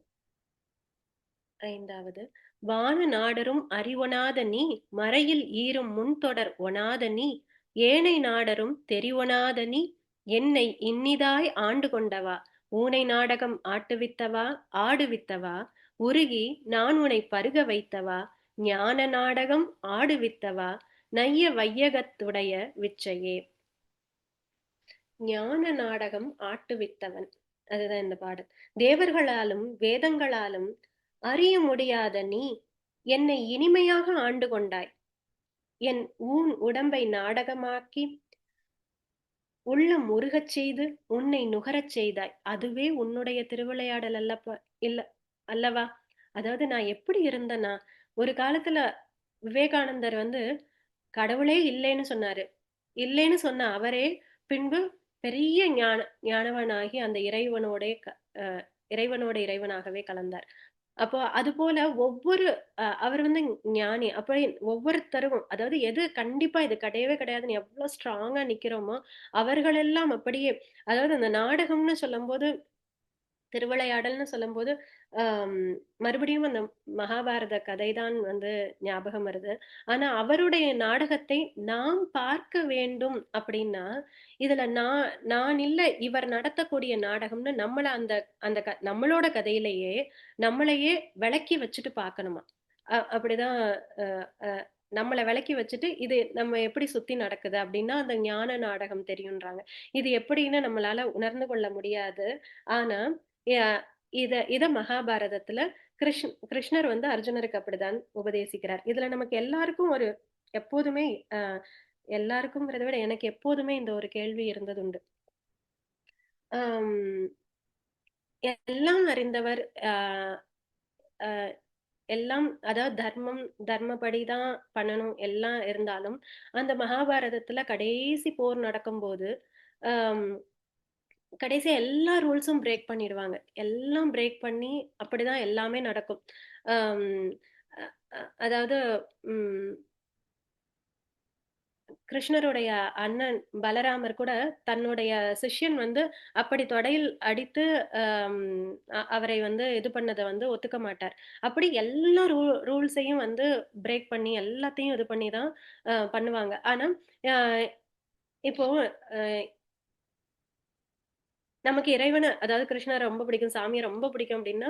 5வது. வான நாடரும் அறிவொணாத நீ மறையில் ஈரும் முன்தொடர் ஒணாத நீ ஏனை நாடரும் தெரிவொணாத நீ என்னை இன்னிதாய் ஆண்டு கொண்டவா ஊனை நாடகம் ஆட்டுவித்தவா ஆடுவித்தவா உருகி நான் உனை பருக வைத்தவா ஞான நாடகம் ஆடுவித்தவா நைய வையகத்துடைய விச்சையே. ஞான நாடகம் ஆட்டுவித்தவன், அதுதான் இந்த பாடல். தேவர்களாலும் வேதங்களாலும் அறிய முடியாத நீ என்னை இனிமையாக ஆண்டு கொண்டாய். என் ஊன் உடம்பை நாடகமாக்கி உள்ளம் முருகச் செய்து உன்னை நுகரச் செய்தாய். அதுவே உன்னுடைய திருவிளையாடல் அல்லவா? அதாவது நான் எப்படி இருந்தேன்னா, ஒரு காலத்துல விவேகானந்தர் வந்து கடவுளே இல்லைன்னு சொன்னாரு. இல்லைன்னு சொன்ன அவரே பின்பு பெரிய ஞானவனாகி அந்த இறைவனோட இறைவனாகவே கலந்தார். அப்போ அது போல அவர் வந்து ஞானி. அப்ப ஒவ்வொருத்தரும், அதாவது எது கண்டிப்பா இது கிடையவே கிடையாதுன்னு எவ்வளவு ஸ்ட்ராங்கா நிக்கிறோமோ அவர்களெல்லாம் அப்படியே, அதாவது அந்த நாடகம்னு சொல்லும் போது, திருவிளையாடல்னு சொல்லும்போது மறுபடியும் அந்த மகாபாரத கதைதான் வந்து ஞாபகம் வருது. ஆனா அவருடைய நாடகத்தை நாம் பார்க்க வேண்டும் அப்படின்னா இதுல நான் இல்ல, இவர் நடத்தக்கூடிய நாடகம்னு நம்மள அந்த அந்த நம்மளோட கதையிலேயே நம்மளையே விளக்கி வச்சுட்டு பார்க்கணுமா. அப்படிதான் நம்மளை விளக்கி வச்சுட்டு இது நம்ம எப்படி சுத்தி நடக்குது அப்படின்னா அந்த ஞான நாடகம் தெரியுன்றாங்க. இது எப்படின்னு நம்மளால உணர்ந்து கொள்ள முடியாது. ஆனா இத மகாபாரதத்துல கிருஷ்ணர் வந்து அர்ஜுனருக்கு அப்படிதான் உபதேசிக்கிறார். இதுல நமக்கு எல்லாருக்கும் எப்போதுமே எல்லாருக்கும்ங்கிறத விட எனக்கு எப்போதுமே இந்த ஒரு கேள்வி இருந்ததுண்டு. எல்லாம் அறிந்தவர், எல்லாம் அதாவது தர்மப்படிதான் பண்ணணும் எல்லாம் இருந்தாலும் அந்த மகாபாரதத்துல கடைசி போர் நடக்கும்போது கடைசியா எல்லா ரூல்ஸும் பிரேக் பண்ணிடுவாங்க. எல்லாம் பிரேக் பண்ணி அப்படிதான் எல்லாமே நடக்கும். அதாவது கிருஷ்ணருடைய அண்ணன் பலராமர் கூட தன்னுடைய சிஷ்யன் வந்து அப்படி தொடையில் அடித்து அவரை வந்து இது பண்ணதை வந்து ஒத்துக்க மாட்டார். அப்படி எல்லா ரூல்ஸையும் வந்து பிரேக் பண்ணி எல்லாத்தையும் இது பண்ணி தான் பண்ணுவாங்க. ஆனா இப்போ நமக்கு இறைவனை, அதாவது கிருஷ்ணரை ரொம்ப பிடிக்கும், சாமியை ரொம்ப பிடிக்கும் அப்படின்னா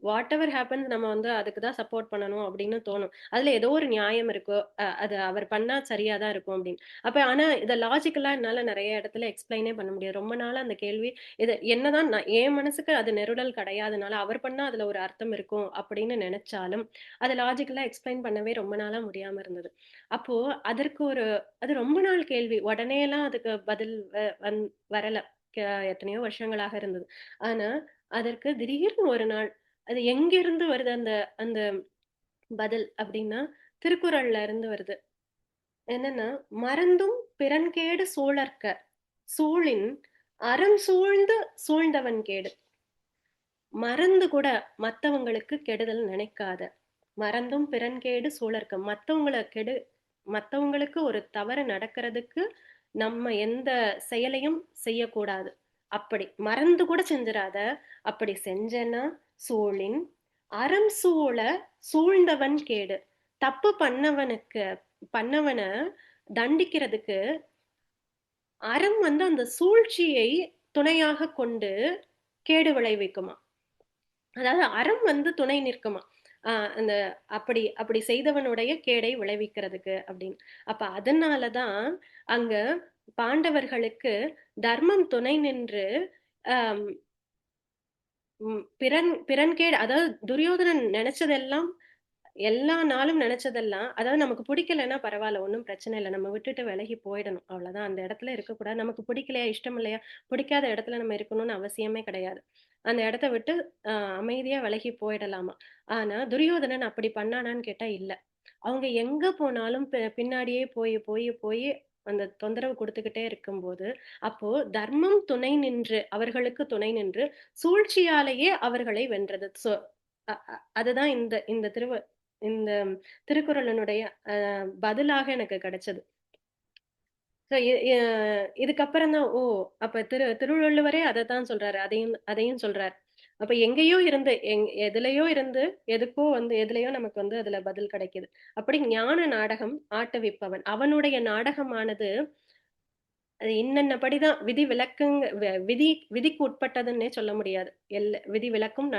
வாட் எவர் ஹேப்பன்ஸ் நம்ம வந்து அதுக்கு தான் சப்போர்ட் பண்ணணும் அப்படின்னு தோணும். அதுல ஏதோ ஒரு நியாயம் இருக்கோ, அது அவர் பண்ணா சரியாதான் இருக்கும் அப்படின்னு. அப்ப ஆனா இதை லாஜிக்கலா என்னால நிறைய இடத்துல எக்ஸ்பிளைனே பண்ண முடியாது. ரொம்ப நாளா அந்த கேள்வி, இது என்னதான் என் மனசுக்கு அது நெருடல் கிடையாதுனால அவர் பண்ணா அதுல ஒரு அர்த்தம் இருக்கும் அப்படின்னு நினைச்சாலும் அதை லாஜிக்கலா எக்ஸ்பிளைன் பண்ணவே ரொம்ப நாளா முடியாம இருந்தது. அப்போ அதற்கு அது ரொம்ப நாள் கேள்வி, உடனே எல்லாம் அதுக்கு பதில் வரல. எத்தனையோ வருஷங்களாக இருந்தது. ஆனா அதற்கு திடீர்னு ஒரு நாள் அது எங்க இருந்து வருது அந்த அந்த பதில் அப்படின்னா திருக்குறள்ல இருந்து வருது. என்னன்னா, மறந்தும் பிறன்கேடு சூழற்க சூழின் அறம் சூழ்ந்து சூழ்ந்தவன் கேடு. மறந்து கூட மத்தவங்களுக்கு கெடுதல் நினைக்காத. மறந்தும் பிறன்கேடு சூழற்க மத்தவங்களுக்கு ஒரு தவறு நடக்கிறதுக்கு நம்ம எந்த செயலையும் செய்யக்கூடாது. அப்படி மறந்து கூட செஞ்சிடாத. அப்படி செஞ்சேன்னா சூழின் அறம் சூழ சூழ்ந்தவன் கேடு. தப்பு பண்ணவன தண்டிக்கிறதுக்கு அறம் அந்த சூழ்ச்சியை துணையாக கொண்டு கேடு விளைவிக்குமா. அதாவது அறம் துணை நிற்குமா. அந்த அப்படி அப்படி செய்தவனுடைய கேடை விளைவிக்கிறதுக்கு அப்படின்னு. அப்ப அதனாலதான் அங்க பாண்டவர்களுக்கு தர்மம் துணை நின்று ஆஹ் பிறன்கேடு, அதாவது துரியோதனன் நினைச்சதெல்லாம் எல்லா நாளும் நினைச்சதெல்லாம், அதாவது நமக்கு பிடிக்கலைன்னா பரவாயில்ல, ஒன்றும் பிரச்சனை இல்லை, நம்ம விட்டுட்டு விலகி போயிடணும், அவ்வளவுதான். அந்த இடத்துல இருக்கக்கூடாது. நமக்கு பிடிக்கலையா, இஷ்டம் இல்லையா, பிடிக்காத இடத்துல நம்ம இருக்கணும்னு அவசியமே கிடையாது. அந்த இடத்த விட்டு அமைதியா விலகி போயிடலாமா. ஆனா துரியோதனன் அப்படி பண்ணானான்னு கேட்டா இல்ல. அவங்க எங்க போனாலும் பின்னாடியே போய் போய் போய் அந்த தொந்தரவு கொடுத்துக்கிட்டே இருக்கும்போது, அப்போ தர்மம் துணை நின்று, அவர்களுக்கு துணை நின்று சூழ்ச்சியாலேயே அவர்களை வென்றது. அதுதான் இந்த இந்த இந்த திருக்குறளினுடைய பதிலாக எனக்கு கிடைச்சது. இதுக்கப்புறம் தான் அப்ப திருவள்ளுவரே அதைத்தான் சொல்றாரு. அதையும் சொல்றாரு. அப்ப எங்கேயோ இருந்து எதுலயோ இருந்து எதுக்கோ எதுலயோ நமக்கு அதுல பதில் கிடைக்குது. அப்படி ஞான நாடகம் ஆட்டுவிப்பவன் அவனுடைய நாடகமானது அது இன்னென்னபடிதான் விதிக்கு உட்பட்டதுன்னே சொல்ல முடியாது. விதி விலக்கும்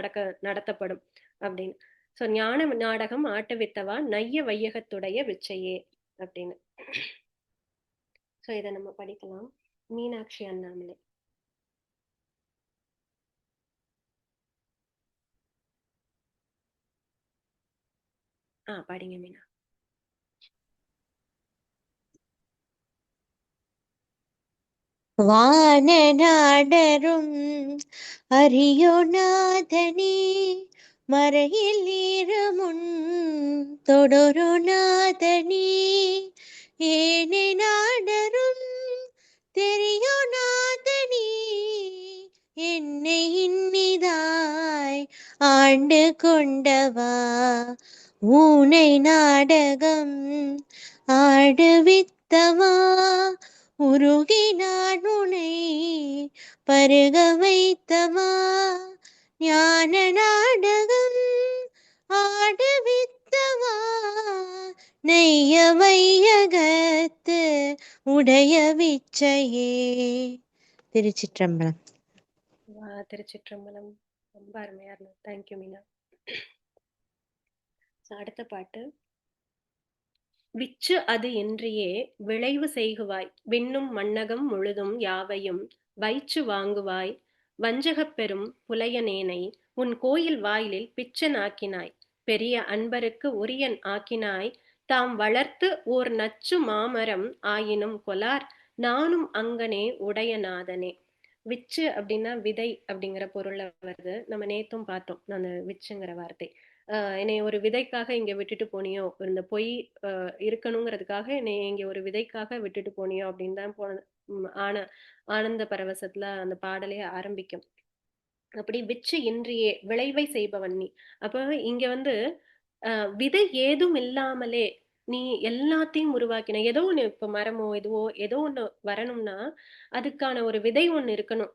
நடத்தப்படும் அப்படின்னு. சோ ஞான நாடகம் ஆட்டுவித்தவா நைய வையகத்துடைய விச்சையே அப்படின்னு. சோ இதை நம்ம படிக்கலாம். மீனாட்சி அண்ணாமலை. படிங்க மீனா. வானநாடரும் அரியோநாதனே மறையில் ஈரமுன் தொடருநாதனே ஏனே நாடரும் தெரியோநாதனே என்னை இன்னிதாய் ஆண்டு கொண்டவா ஊனை நாடகம் ஆடுவித்தவா உருகி நான் உனை பருக வைத்தவா ஞான நாடகம் ஆடுவித்தவா நெய்ய வையகத்து உடைய விச்சையே. திருச்சிற்றம்பலம். திருச்சிற்றம்பலம். ரொம்ப அருமையா இருந்தது. தேங்க்யூ மீனா. அடுத்த பாட்டு. விச்சு அது இன்றியே விளைவு செய்குவாய் விண்ணும் மண்ணகம் முழுதும் யாவையும் வைச்சு வாங்குவாய் வஞ்சகப் பெரும் புலையனேனை உன் கோயில் வாயிலில் பிச்சன் ஆக்கினாய் பெரிய அன்பருக்கு உரியன் ஆக்கினாய் தாம் வளர்த்து ஓர் நச்சு மாமரம் ஆயினும் கொலார் நானும் அங்கனே உடையநாதனே. விச்சு அப்படின்னா விதை அப்படிங்கிற பொருள்ல வருது. நம்ம நேத்தும் பார்த்தோம் அந்த விச்சுங்கிற வார்த்தை. என்னை ஒரு விதைக்காக இங்க விட்டுட்டு போனியோ, இந்த பொய் இருக்கணுங்கிறதுக்காக என்னை இங்க ஒரு விதைக்காக விட்டுட்டு போனியோ அப்படின்னு தான் ஆனந்த பரவசத்துல அந்த பாடலே ஆரம்பிக்கும். அப்படி விச்சு இன்றியே விளைவை செய்பவன் நீ. அப்ப இங்க விதை ஏதும் இல்லாமலே நீ எல்லாத்தையும் உருவாக்கின. ஏதோ ஒண்ணு, இப்ப மரமோ இதுவோ ஏதோ ஒண்ணு வரணும்னா அதுக்கான ஒரு விதை ஒண்ணு இருக்கணும்.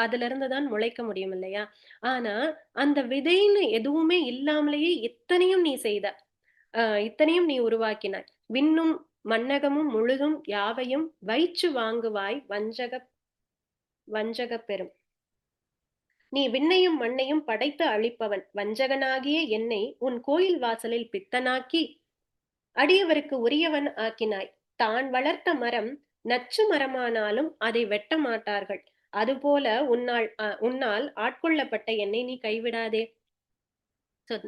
அதுல இருந்துதான் முளைக்க முடியும் இல்லையா. ஆனா அந்த விதைன்னு எதுவுமே இல்லாமலேயே இத்தனையும் நீ செய்த, இத்தனையும் நீ உருவாக்கினாய். விண்ணும் மண்ணகமும் முழுதும் யாவையும் வைச்சு வாங்குவாய் வஞ்சக பெரும். நீ விண்ணையும் மண்ணையும் படைத்து அழிப்பவன் வஞ்சகனாகிய என்னை உன் கோயில் வாசலில் பித்தனாக்கி அடியவருக்கு உரியவன் ஆக்கினாய். தான் வளர்த்த மரம் நச்சு மரமானாலும் அதை வெட்ட மாட்டார்கள். அதுபோல உன்னால் ஆட்கொள்ளப்பட்ட என்னை நீ கைவிடாதே.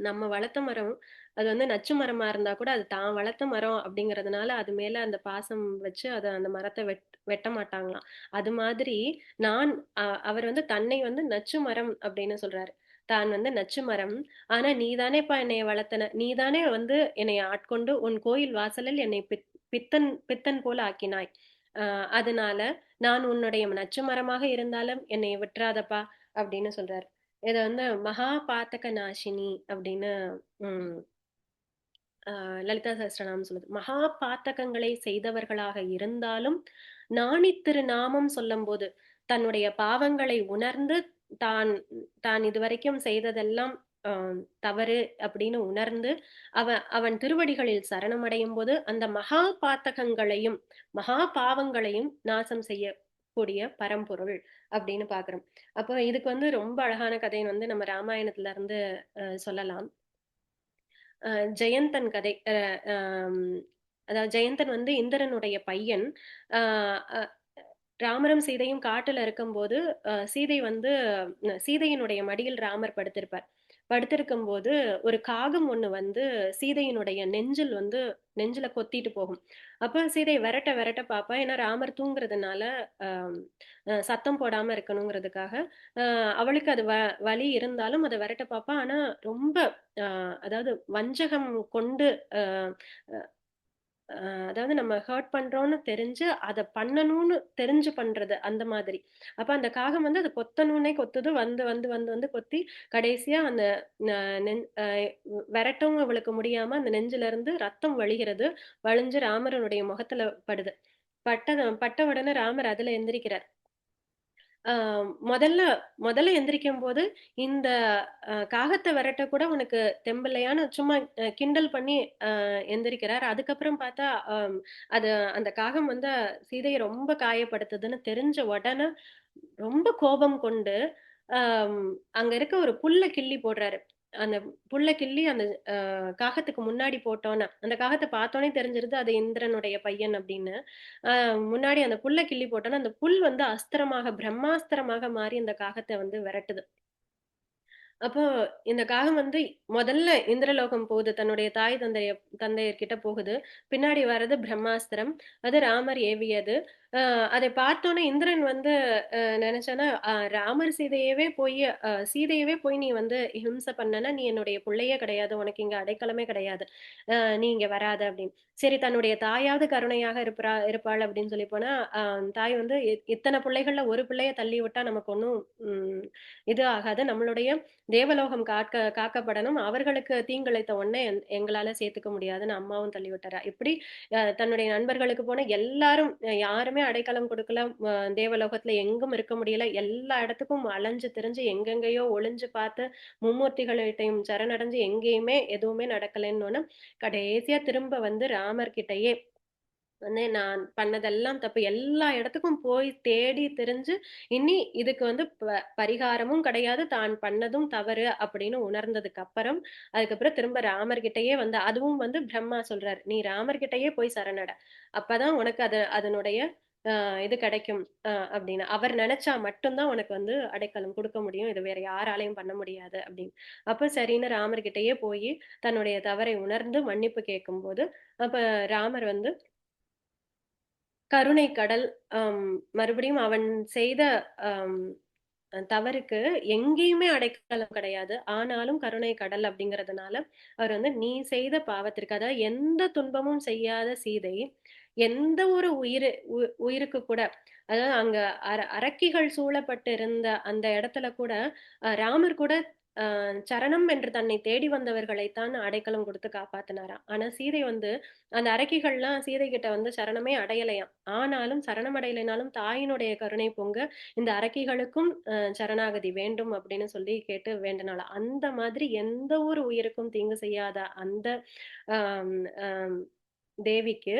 நம்ம வளர்த்த மரம் அது நச்சு மரமா இருந்தா கூட அது தான் வளர்த்த மரம் அப்படிங்கறதுனால அது மேல அந்த பாசம் வச்சு அந்த மரத்தை வெட்ட மாட்டாங்களாம். அது மாதிரி அவர் தன்னை நச்சு மரம் அப்படின்னு சொல்றாரு. தான் நச்சு மரம், ஆனா நீதானேப்பா என்னைய வளர்த்தன, நீதானே என்னை ஆட்கொண்டு உன் கோயில் வாசலில் என்னை பித்தன் போல ஆக்கினாய். அதனால நான் உன்னுடைய நச்சு மரமாக இருந்தாலும் என்னை விட்டுறாதப்பா அப்படின்னு சொல்றாரு. இத வந்து மகா பாத்தக நாசினி அப்படின்னு உம் லலிதா சஹஸ்ரநாமம் சொல்லுது. மகா பாத்தகங்களை செய்தவர்களாக இருந்தாலும் நாணித்திரு நாமம் சொல்லும்போது தன்னுடைய பாவங்களை உணர்ந்து தான் தான் இதுவரைக்கும் செய்ததெல்லாம் தவறு அப்படின்னு உணர்ந்து அவன் திருவடிகளில் சரணமடையும் போது அந்த மகா பாத்தகங்களையும் மகா பாவங்களையும் நாசம் செய்யக்கூடிய பரம்பொருள் அப்படின்னு பாக்குறோம். அப்போ இதுக்கு வந்து ரொம்ப அழகான கதைன்னு வந்து நம்ம ராமாயணத்துல இருந்து சொல்லலாம். ஜெயந்தன் கதை. அதாவது ஜெயந்தன் வந்து இந்திரனுடைய பையன். ராமரும் சீதையும் காட்டுல இருக்கும்போது சீதை வந்து சீதையினுடைய மடியில் ராமர் படுத்திருக்கும் போது ஒரு காகம் ஒண்ணு வந்து சீதையினுடைய நெஞ்சில கொத்திட்டு போகும். அப்ப சீதை விரட்ட விரட்ட பாப்பா. ஏன்னா ராமர் தூங்குறதுனால சத்தம் போடாம இருக்கணுங்கிறதுக்காக அவளுக்கு அது வலி இருந்தாலும் அதை விரட்ட பாப்பா. ஆனா ரொம்ப அதாவது வஞ்சகம் கொண்டு அதாவது நம்ம ஹர்ட் பண்றோம்னு தெரிஞ்சு அதை பண்ணணும்னு தெரிஞ்சு பண்றது அந்த மாதிரி. அப்ப அந்த காகம் வந்து அதை கொத்தணும்னே கொத்துது. வந்து வந்து வந்து வந்து கொத்தி கடைசியா அந்த விரட்டவும் அவளுக்கு முடியாம அந்த நெஞ்சில இருந்து ரத்தம் வழிகிறது. வழிஞ்சு ராமரனுடைய முகத்துல படுது. பட்ட உடனே ராமர் அதுல எந்திரிக்கிறார். முதல்ல எந்திரிக்கும் போது இந்த காகத்தை விரட்ட கூட உனக்கு தெம்பில்லையான்னு சும்மா கிண்டல் பண்ணி எந்திரிக்கிறார். அதுக்கப்புறம் பார்த்தா அது அந்த காகம் வந்து சீதையை ரொம்ப காயப்படுத்துதுன்னு தெரிஞ்ச உடனே ரொம்ப கோபம் கொண்டு அங்க இருக்க ஒரு புல்ல கிள்ளி போடுறாரு. அந்த புல்ல கிள்ளி அந்த காகத்துக்கு முன்னாடி போட்டோன்னா அந்த காகத்தை பார்த்தோன்னே தெரிஞ்சிருது அது இந்திரனுடைய பையன் அப்படின்னு. முன்னாடி அந்த புல்ல கிள்ளி போட்டோன்னா அந்த புல் வந்து அஸ்திரமாக பிரம்மாஸ்திரமாக மாறி அந்த காகத்தை வந்து விரட்டுது. அப்போ இந்த காகம் வந்து முதல்ல இந்திரலோகம் போகுது. தன்னுடைய தந்தையர்கிட்ட போகுது. பின்னாடி வர்றது பிரம்மாஸ்திரம். அது ராமர் ஏவியது. அதை பார்த்தோன்னே இந்திரன் வந்து நினைச்சானா ராமர் சீதையவே போய் நீ வந்து ஹிம்சை பண்ணனா நீ என்னுடைய பிள்ளையே கிடையாது, உனக்கு இங்க அடைக்கலமே கிடையாது, நீ இங்க வராத அப்படின்னு. சரி தன்னுடைய தாயாவது கருணையாக இருப்பாள் அப்படின்னு சொல்லி போனா தாய் வந்து இத்தனை பிள்ளைகள்ல ஒரு பிள்ளைய தள்ளி விட்டா நமக்கு ஒன்றும் இது ஆகாது, நம்மளுடைய தேவலோகம் காக்கப்படணும், அவர்களுக்கு தீங்கிழைத்த உடனே எங்களால சேர்த்துக்க முடியாதுன்னு அம்மாவும் தள்ளி விட்டாரா. இப்படி தன்னுடைய நண்பர்களுக்கு போன எல்லாரும் யாருமே அடைக்கலம் கொடுக்கல. தேவலோகத்துல எங்கும் இருக்க முடியல. எல்லா இடத்துக்கும் அலைஞ்சு திரிஞ்சு எங்கெங்கயோ ஒளிஞ்சு பார்த்து மும்மூர்த்திகள்கிட்டையும் சரணடைஞ்சு எங்கேயுமே எதுவுமே நடக்கலைன்னு கடைசியா திரும்ப வந்து ராமர்கிட்டயே வந்து நான் பண்ணதெல்லாம் தப்பு, எல்லா இடத்துக்கும் போய் தேடி தெரிஞ்சு இனி இதுக்கு வந்து பரிகாரமும் கிடையாது, தான் பண்ணதும் தவறு அப்படின்னு உணர்ந்ததுக்கு அப்புறம் அதுக்கப்புறம் திரும்ப ராமர்கிட்டயே வந்து அதுவும் வந்து பிரம்மா சொல்றாரு, நீ ராமர்கிட்டயே போய் சரணட, அப்பதான் உனக்கு அதனுடைய இது கிடைக்கும் அப்படின்னு. அவர் நினைச்சா மட்டும்தான் உனக்கு வந்து அடைக்கலம் கொடுக்க முடியும், இது வேற யாராலையும் பண்ண முடியாது அப்படின்னு. அப்ப சரின்னு ராமர்கிட்டயே போய் தன்னுடைய தவறை உணர்ந்து மன்னிப்பு கேட்கும் போது அப்ப ராமர் வந்து கருணை கடல். மறுபடியும் அவன் செய்த தவறுக்கு எங்கேயுமே அடைக்கலம் கிடையாது, ஆனாலும் கருணை கடல் அப்படிங்கறதுனால அவர் வந்து நீ செய்த பாவத்திற்கு, அதாவது எந்த துன்பமும் செய்யாத சீதை எந்த ஒரு உயிருக்கு கூட, அதாவது அங்க அரக்கிகள் சூழப்பட்டு இருந்த அந்த இடத்துல கூட ராமர் கூட சரணம் என்று தன்னை தேடி வந்தவர்களைத்தான் அடைக்கலம் கொடுத்து காப்பாத்தினாராம். ஆனா சீதை வந்து அந்த அரக்கிகள்லாம் சீதை கிட்ட வந்து சரணமே அடையலையாம். ஆனாலும் சரணம் அடையலைனாலும் தாயினுடைய கருணை பொங்க இந்த அரக்கிகளுக்கும் சரணாகதி வேண்டும் அப்படின்னு சொல்லி கேட்டு வேண்டனால அந்த மாதிரி எந்த ஒரு உயிருக்கும் தீங்கு செய்யாத அந்த தேவிக்கு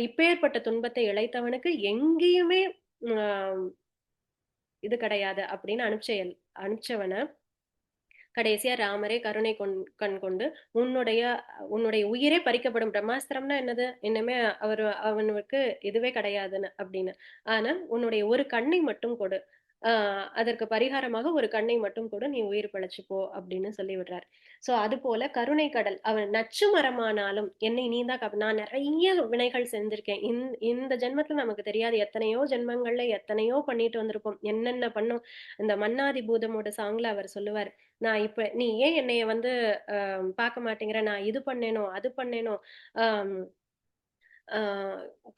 இப்பேற்பட்ட துன்பத்தை இழைத்தவனுக்கு எங்கேயுமே இது கிடையாது அப்படின்னு அனுப்பிச்சவன கடைசியா ராமரே கருணை கண் கொண்டு உன்னுடைய உயிரே பறிக்கப்படும், பிரம்மாஸ்திரம்னா என்னது, இன்னுமே அவனுக்கு இதுவே கிடையாதுன்னு அப்படின்னு. ஆனா உன்னுடைய ஒரு கண்ணை மட்டும் கொடு, அதற்கு பரிகாரமாக ஒரு கண்ணை மட்டும் கூட நீ உயிர் பிழைச்சுப்போ அப்படின்னு சொல்லி விடுறாரு. சோ அது போல கருணை கடல் அவன் நச்சு மரமானாலும் என்னை நீதான் நான் நிறைய வினைகள் செஞ்சிருக்கேன், இந்த ஜென்மத்துல நமக்கு தெரியாது எத்தனையோ ஜென்மங்கள்ல எத்தனையோ பண்ணிட்டு வந்திருப்போம், என்னென்ன பண்ணும். இந்த மன்னாதி பூதமோட சாங்ல அவர் சொல்லுவார், நான் இப்ப நீ ஏன் என்னைய வந்து பார்க்க மாட்டேங்கிற, நான் இது பண்ணேனோ அது பண்ணேனோ,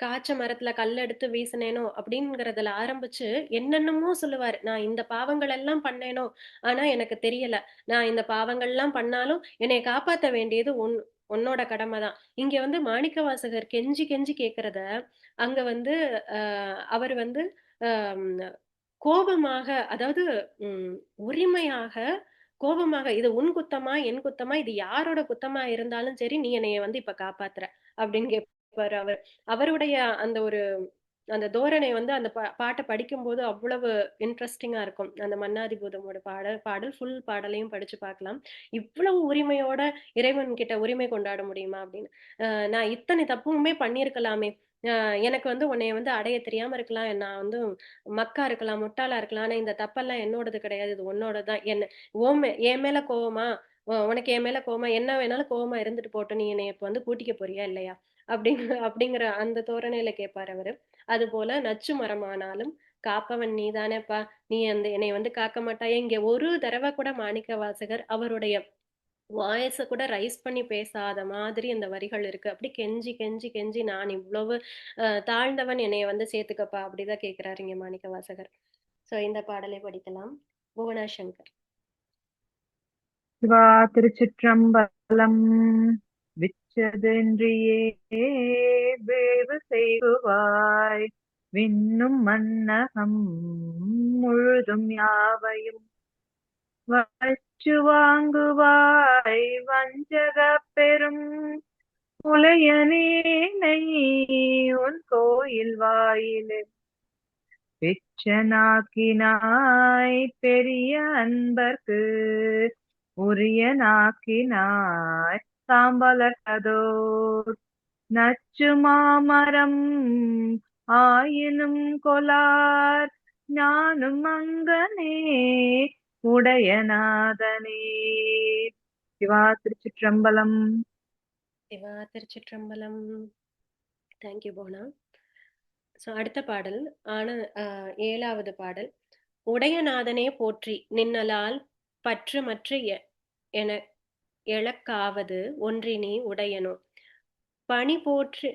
காய்ச்ச மரத்துல கல்லெடுத்து வீசினேனோ அப்படிங்கிறதுல ஆரம்பிச்சு என்னென்னமோ சொல்லுவாரு. நான் இந்த பாவங்கள் எல்லாம் பண்ணேனோ, ஆனா எனக்கு தெரியல. நான் இந்த பாவங்கள் எல்லாம் பண்ணாலும் என்னைய காப்பாத்த வேண்டியது உன்னோட கடமை தான். இங்க வந்து மாணிக்கவாசகர் கெஞ்சி கெஞ்சி கேக்குறத, அங்க வந்து அவர் வந்து ஆம், கோபமாக, அதாவது ம், உரிமையாக, கோபமாக, இது உன் குத்தமா என் குத்தமா, இது யாரோட குத்தமா இருந்தாலும் சரி, நீ என்னைய வந்து இப்ப காப்பாத்துற அப்படின்னு கேட்பாரு அவர். அவருடைய அந்த ஒரு அந்த தோரணை வந்து அந்த பாட்டை படிக்கும்போது அவ்வளவு இன்ட்ரெஸ்டிங்கா இருக்கும். அந்த மன்னாதிபூதமோட பாடல் ஃபுல் பாடலையும் படிச்சு பார்க்கலாம். இவ்வளவு உரிமையோட இறைவன் கிட்ட உரிமை கொண்டாட முடியுமா அப்படின்னு. நான் இத்தனை தப்புமே பண்ணியிருக்கலாமே, எனக்கு வந்து உன்னைய வந்து அடைய தெரியாம இருக்கலாம், நான் வந்து மக்கா இருக்கலாம், முட்டாளா இருக்கலாம், ஆனா இந்த தப்பெல்லாம் என்னோடது கிடையாது, இது உன்னோடதான். என்ன என் மேல கோவமா, உனக்கு என் மேல கோவமா, என்ன வேணாலும் கோவமா இருந்துட்டு போட்டு, நீ என்னை இப்ப வந்து கூட்டிக்க போறியா இல்லையா அப்படிங்கிற அந்த தோரணையில கேட்பாரு அவரு. அது போல நச்சு மரமானாலும் காப்பவன் நீதானேப்பா, நீ அந்த என்னை வந்து காக்க மாட்டாயே. இங்க ஒரு தடவை கூட மாணிக்க வாசகர் அவருடைய வாய்ஸ கூட ரைஸ் பண்ணி பேசாத மாதிரி அந்த வரிகள் இருக்கு. அப்படி கெஞ்சி கெஞ்சி கெஞ்சி நான் இவ்வளவு தாழ்ந்தவன், என்னைய வந்து சேர்த்துக்கப்பா அப்படிதான் கேக்குறாரு இங்க மாணிக்க வாசகர். சோ இந்த பாடலை படிக்கலாம். புவனா சங்கர். சிவா திருச்சிற்றம்பலம். விச்சதென்றியே வேவு செய்வாய் விண்ணும் மன்னகம் முழுதும் யாவையும் வச்சு வாங்குவாய் வஞ்சக பெரும் புலையனேனை உன் கோயில் வாயிலே பிச்சனாக்கினாய் பெரிய அன்பர்க்கு உரியனாக்கினாய் தாம்பலதோ நச்சு மாமரம் ஆயினும் கொலார் ஞானும் அங்கனே உடையநாதனே. சிவா திருச்சிற்றம்பலம். சிவா திருச்சிற்றம்பலம். தேங்க்யூ போனா. சோ அடுத்த பாடல் ஏழாவது பாடல். உடையநாதனே போற்றி நின்னலால் பற்று மற்ற என எழக்காவது ஒன்றினி உடையனோ பணி போற்றி,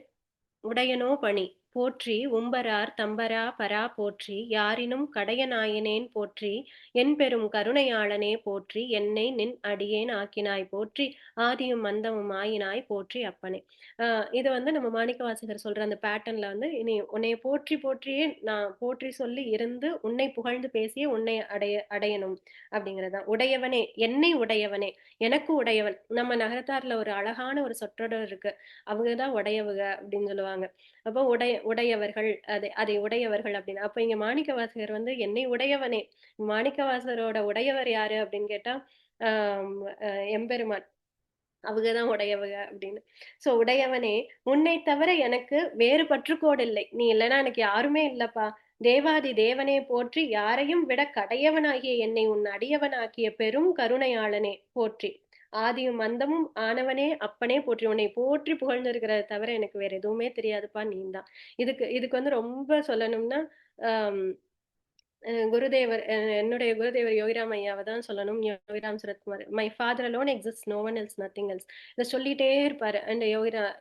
உடையனோ பணி போற்றி உம்பரார் தம்பரா பரா போற்றி யாரினும் கடையனாயினேன் போற்றி என் பெரும் கருணையாளனே போற்றி என்னை நின் அடியேன் ஆக்கினாய் போற்றி ஆதியும் மந்தமும் ஆயினாய் போற்றி அப்பனே. இது வந்து நம்ம மாணிக்க வாசகர் சொல்ற அந்த பேட்டர்ன்ல வந்து இனி உன்னை போற்றி போற்றியே நான் போற்றி சொல்லி இருந்து உன்னை புகழ்ந்து பேசியே உன்னை அடையணும் அப்படிங்கறதுதான். உடையவனே, என்னை உடையவனே, எனக்கு உடையவன். நம்ம நகரத்தார்ல ஒரு அழகான ஒரு சொற்றொடர் இருக்கு, அவங்கதான் உடையவுக அப்படின்னு சொல்லுவாங்க. அப்போ உடையவர்கள், அதை உடையவர்கள் அப்படின்னு. அப்ப இங்க மாணிக்க வாசகர் வந்து என்னை உடையவனே, மாணிக்க வாசகரோட உடையவர் யாரு அப்படின்னு கேட்டா எம்பெருமான், அவங்கதான் உடையவங்க அப்படின்னு. சோ உடையவனே, உன்னை தவிர எனக்கு வேறு பற்றுக்கோடு இல்லை, நீ இல்லைன்னா எனக்கு யாருமே இல்லப்பா. தேவாதி தேவனே போற்றி யாரையும் விட கடையவனாகிய என்னை உன் அடியவனாக்கிய பெரும் கருணையாளனே போற்றி ஆதியும் அந்தமும் ஆனவனே அப்பனே போற்றி. உன்னை போற்றி புகழ்ந்திருக்கிறத தவிர எனக்கு வேற எதுவுமே தெரியாதுப்பா, நீ தான். இதுக்கு வந்து ரொம்ப சொல்லணும்னா ஆஹ் குருதேவர், என்னுடைய குருதேவர் யோகிராம் ஐயாவை தான் சொல்லணும். Yogiram Suratkumar, my father alone exist, no one else, nothing else. இதை சொல்லிட்டே இருப்பாரு. அண்ட்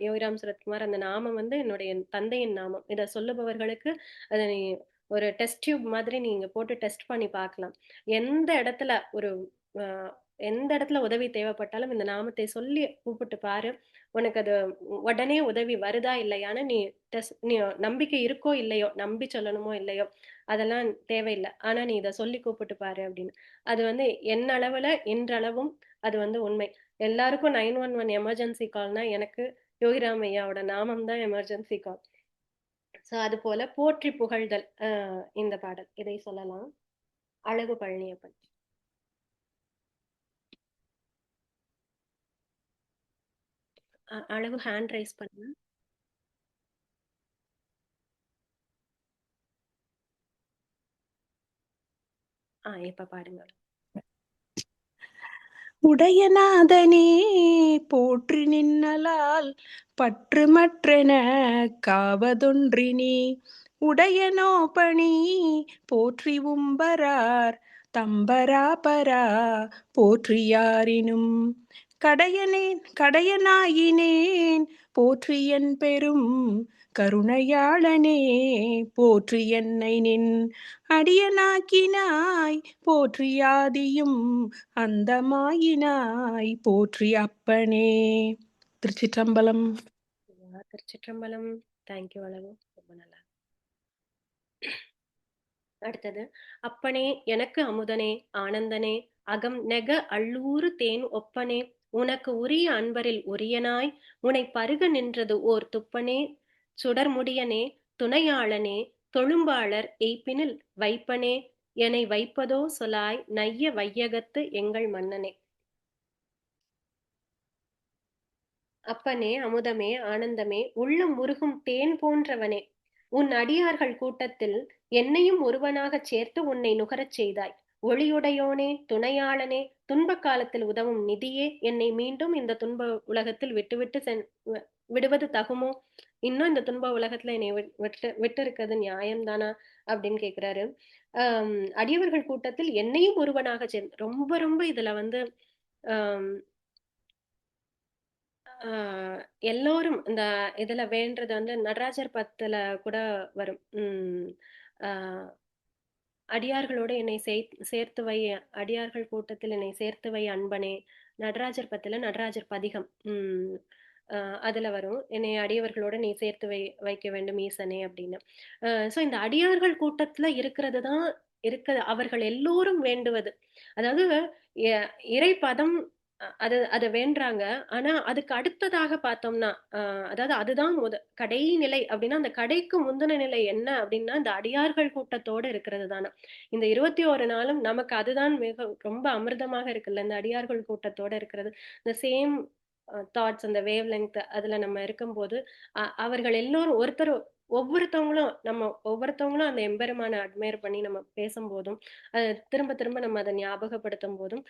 யோகிராம் சுரத்குமார், அந்த நாமம் வந்து என்னுடைய தந்தையின் நாமம். இதை சொல்லுபவர்களுக்கு அதை நீ ஒரு டெஸ்ட் டியூப் மாதிரி நீங்க போட்டு டெஸ்ட் பண்ணி பார்க்கலாம். எந்த இடத்துல ஒரு எந்த இடத்துல உதவி தேவைப்பட்டாலும் இந்த நாமத்தை சொல்லி கூப்பிட்டு பாரு, உனக்கு அது உடனே உதவி வருதா இல்லையான்னு நீ நம்பிக்கை இருக்கோ இல்லையோ, நம்பி சொல்லணுமோ இல்லையோ, அதெல்லாம் தேவையில்லை, ஆனா நீ இதை சொல்லி கூப்பிட்டு பாரு அப்படின்னு. அது வந்து என் அளவுல இன்றளவும் அது வந்து உண்மை. எல்லாருக்கும் 911 எமர்ஜென்சி கால்னா எனக்கு யோகிராம் ஐயாவோட நாமம் தான் எமர்ஜென்சி கால். சோ அது போல போற்றி புகழ்தல் இந்த பாடல், இதை சொல்லலாம். அழகு பழனியப்பன். அழகு ஹேண்ட் ரைஸ் பண்ணு. இப்ப பாடுங்க. உடையநாதனே போற்றி நின்னலால் பற்று மற்றென காவதொன்றினி உடையனோ பணி போற்றி உம்பரார் தம்பராபரா போற்றி யாரினும் கடையனாயினேன் போற்றி என் பெரும் கருணையாளனே போற்றி என்னை நின் அடியனாக்கினாய் போற்றி ஆதியும் அந்தமாயினாய் போற்றி அப்பனே. திருச்சிற்றம்பலம். திருச்சிற்றம்பலம். தேங்க்யூ அழகு, ரொம்ப நல்லா. அடுத்தது, அப்பனே எனக்கு அமுதனே ஆனந்தனே அகம் நெக அள்ளூறு தேன் ஒப்பனே உனக்கு உரிய அன்பரில் உரியனாய் உனை பருக நின்றது ஓர் துப்பனே சுடர்முடியனே துணையாளனே தொழும்பாளர் எய்ப்பினில் வைப்பனே என்னை வைப்பதோ சொலாய் நைய வையகத்து எங்கள் மன்னனே. அப்பனே அமுதமே ஆனந்தமே உள்ளம் முருகும் தேன் போன்றவனே உன் அடியார்கள் கூட்டத்தில் என்னையும் ஒருவனாகச் சேர்த்து உன்னை நுகரச் செய்தாய். ஒளியுடையோனே துணையாளனே துன்ப காலத்தில் உதவும் நிதியே என்னை மீண்டும் இந்த துன்ப உலகத்தில் விடுவது தகுமோ? இன்னும் இந்த துன்ப உலகத்துல என்னை விட்டு இருக்கிறது நியாயம்தானா அப்படின்னு கேக்குறாரு. அடியவர்கள் கூட்டத்தில் என்னையும் ஒருவனாக சேர்ந்து ரொம்ப ரொம்ப இதுல எல்லோரும் இந்த இதுல வேண்டது நடராஜர் பத்துல கூட வரும். அடியார்களோடு என்னை சேர்த்து வை, அடியார்கள் கூட்டத்தில் என்னை சேர்த்து வை அன்பனே. நடராஜர் பத்துல நடராஜர் பதிகம் அதுல வரும், என்னை அடியவர்களோட நீ சேர்த்து வைக்க வேண்டும் ஈசனே அப்படின்னு. சோ இந்த அடியார்கள் கூட்டத்துல இருக்கிறதுதான் அவர்கள் எல்லோரும் வேண்டுவது. அதாவது இறை பதம் அது வேண்டாங்க. ஆனா அதுக்கு அடுத்ததாக பார்த்தோம்னா அதாவது அதுதான் கடைநிலை அப்படின்னா, அந்த கடைக்கு முந்தின நிலை என்ன அப்படின்னா இந்த அடியார்கள் கூட்டத்தோட இருக்கிறது தானே. இந்த 21 நாளும் நமக்கு அதுதான் ரொம்ப அமிர்தமாக இருக்குல்ல, இந்த அடியார்கள் கூட்டத்தோட இருக்கிறது. இந்த சேம் தாட்ஸ், அந்த வேவ் லெங்த் அதுல நம்ம இருக்கும்போது அவர்கள் எல்லோரும் ஒவ்வொருத்தவங்களும் அந்த எம்பெருமான அட்மையர் பண்ணி நம்ம பேசும்போதும் திரும்ப திரும்ப நம்ம அதை ஞாபகப்படுத்தும் போதும்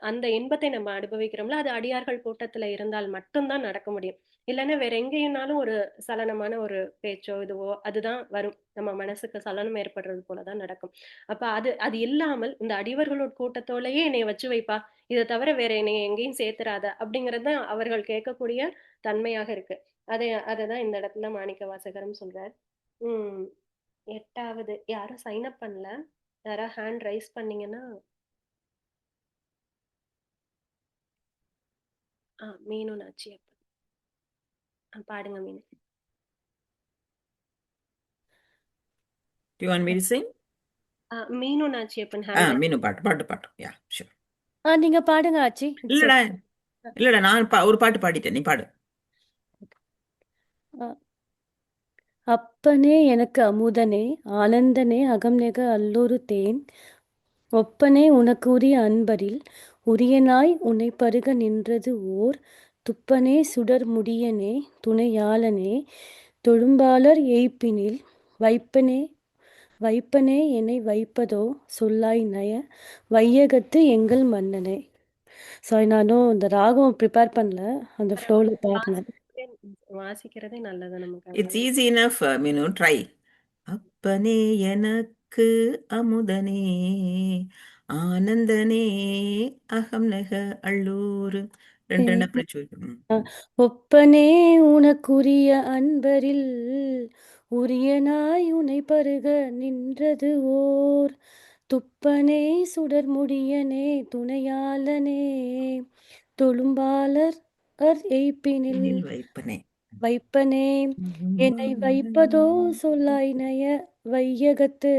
அந்த இன்பத்தை நம்ம அனுபவிக்கிறோம்ல, அது அடியார்கள் கூட்டத்துல இருந்தால் மட்டும்தான் நடக்க முடியும். இல்லைன்னா வேற எங்கேயும்னாலும் ஒரு சலனமான ஒரு பேச்சோ இதுவோ அதுதான் வரும், நம்ம மனசுக்கு சலனம் ஏற்படுறது போலதான் நடக்கும். அப்ப அது இல்லாமல் இந்த அடியவர்களோட கூட்டத்தோடயே என்னை வச்சு வைப்பா, இதை தவிர வேற என்னை எங்கேயும் சேர்த்துறாத அப்படிங்கறது அவர்கள் கேட்கக்கூடிய தன்மையாக இருக்கு. அததான் இந்த இடத்துல மாணிக்க வாசகரும் சொல்றார். 8வது யாரும் சைன் அப் பண்ணல, யாராவது ஹேண்ட் ரைஸ் பண்ணீங்கன்னா. மீனு நாச்சி பாடுங்க மீனு. Do you want me to sing? மீனு நாச்சி அப்பன் மீனு பாட்டு. Yeah, sure. நீங்க பாடுங்க ஆச்சி. இல்லடா நான் ஒரு பாட்டு பாடிட்டேன், நீ பாடு. அப்பனே எனக்கு அமுதனே ஆனந்தனே அகம் நெக அல்லொரு தேன் ஒப்பனே உனக்கு உரிய அன்பரில் உரியனாய் உன்னை பருக நின்றது ஓர் துப்பனே சுடர் முடியனே துணையாளனே தொழும்பாளர் எய்ப்பினில் வைப்பனே என்னை வைப்பதோ சொல்லாய் நய வையகத்து எங்கள் மன்னனே. சாரி, நானும் இந்த ராகம் ப்ரிப்பேர் பண்ணல, அந்த ஃப்ளோல பாடினேன். வாசிக்கிறதே நல்லது நமக்கு. It's easy enough, Minu, try. அப்பனே எனக்கு அமுதனே ஆனந்தனே அகம் நெக அள்ளூர். ஒப்பனே உனக்குரிய அன்பரில் உரியனாய் உனை பருக நின்றது ஓர் துப்பனே சுடர் முடியனே துணையாளனே தொழும்பாளர் எய்ப்பினில் வைப்பனே என்னை வைப்பதோ சொல்லாய் நய வையகத்து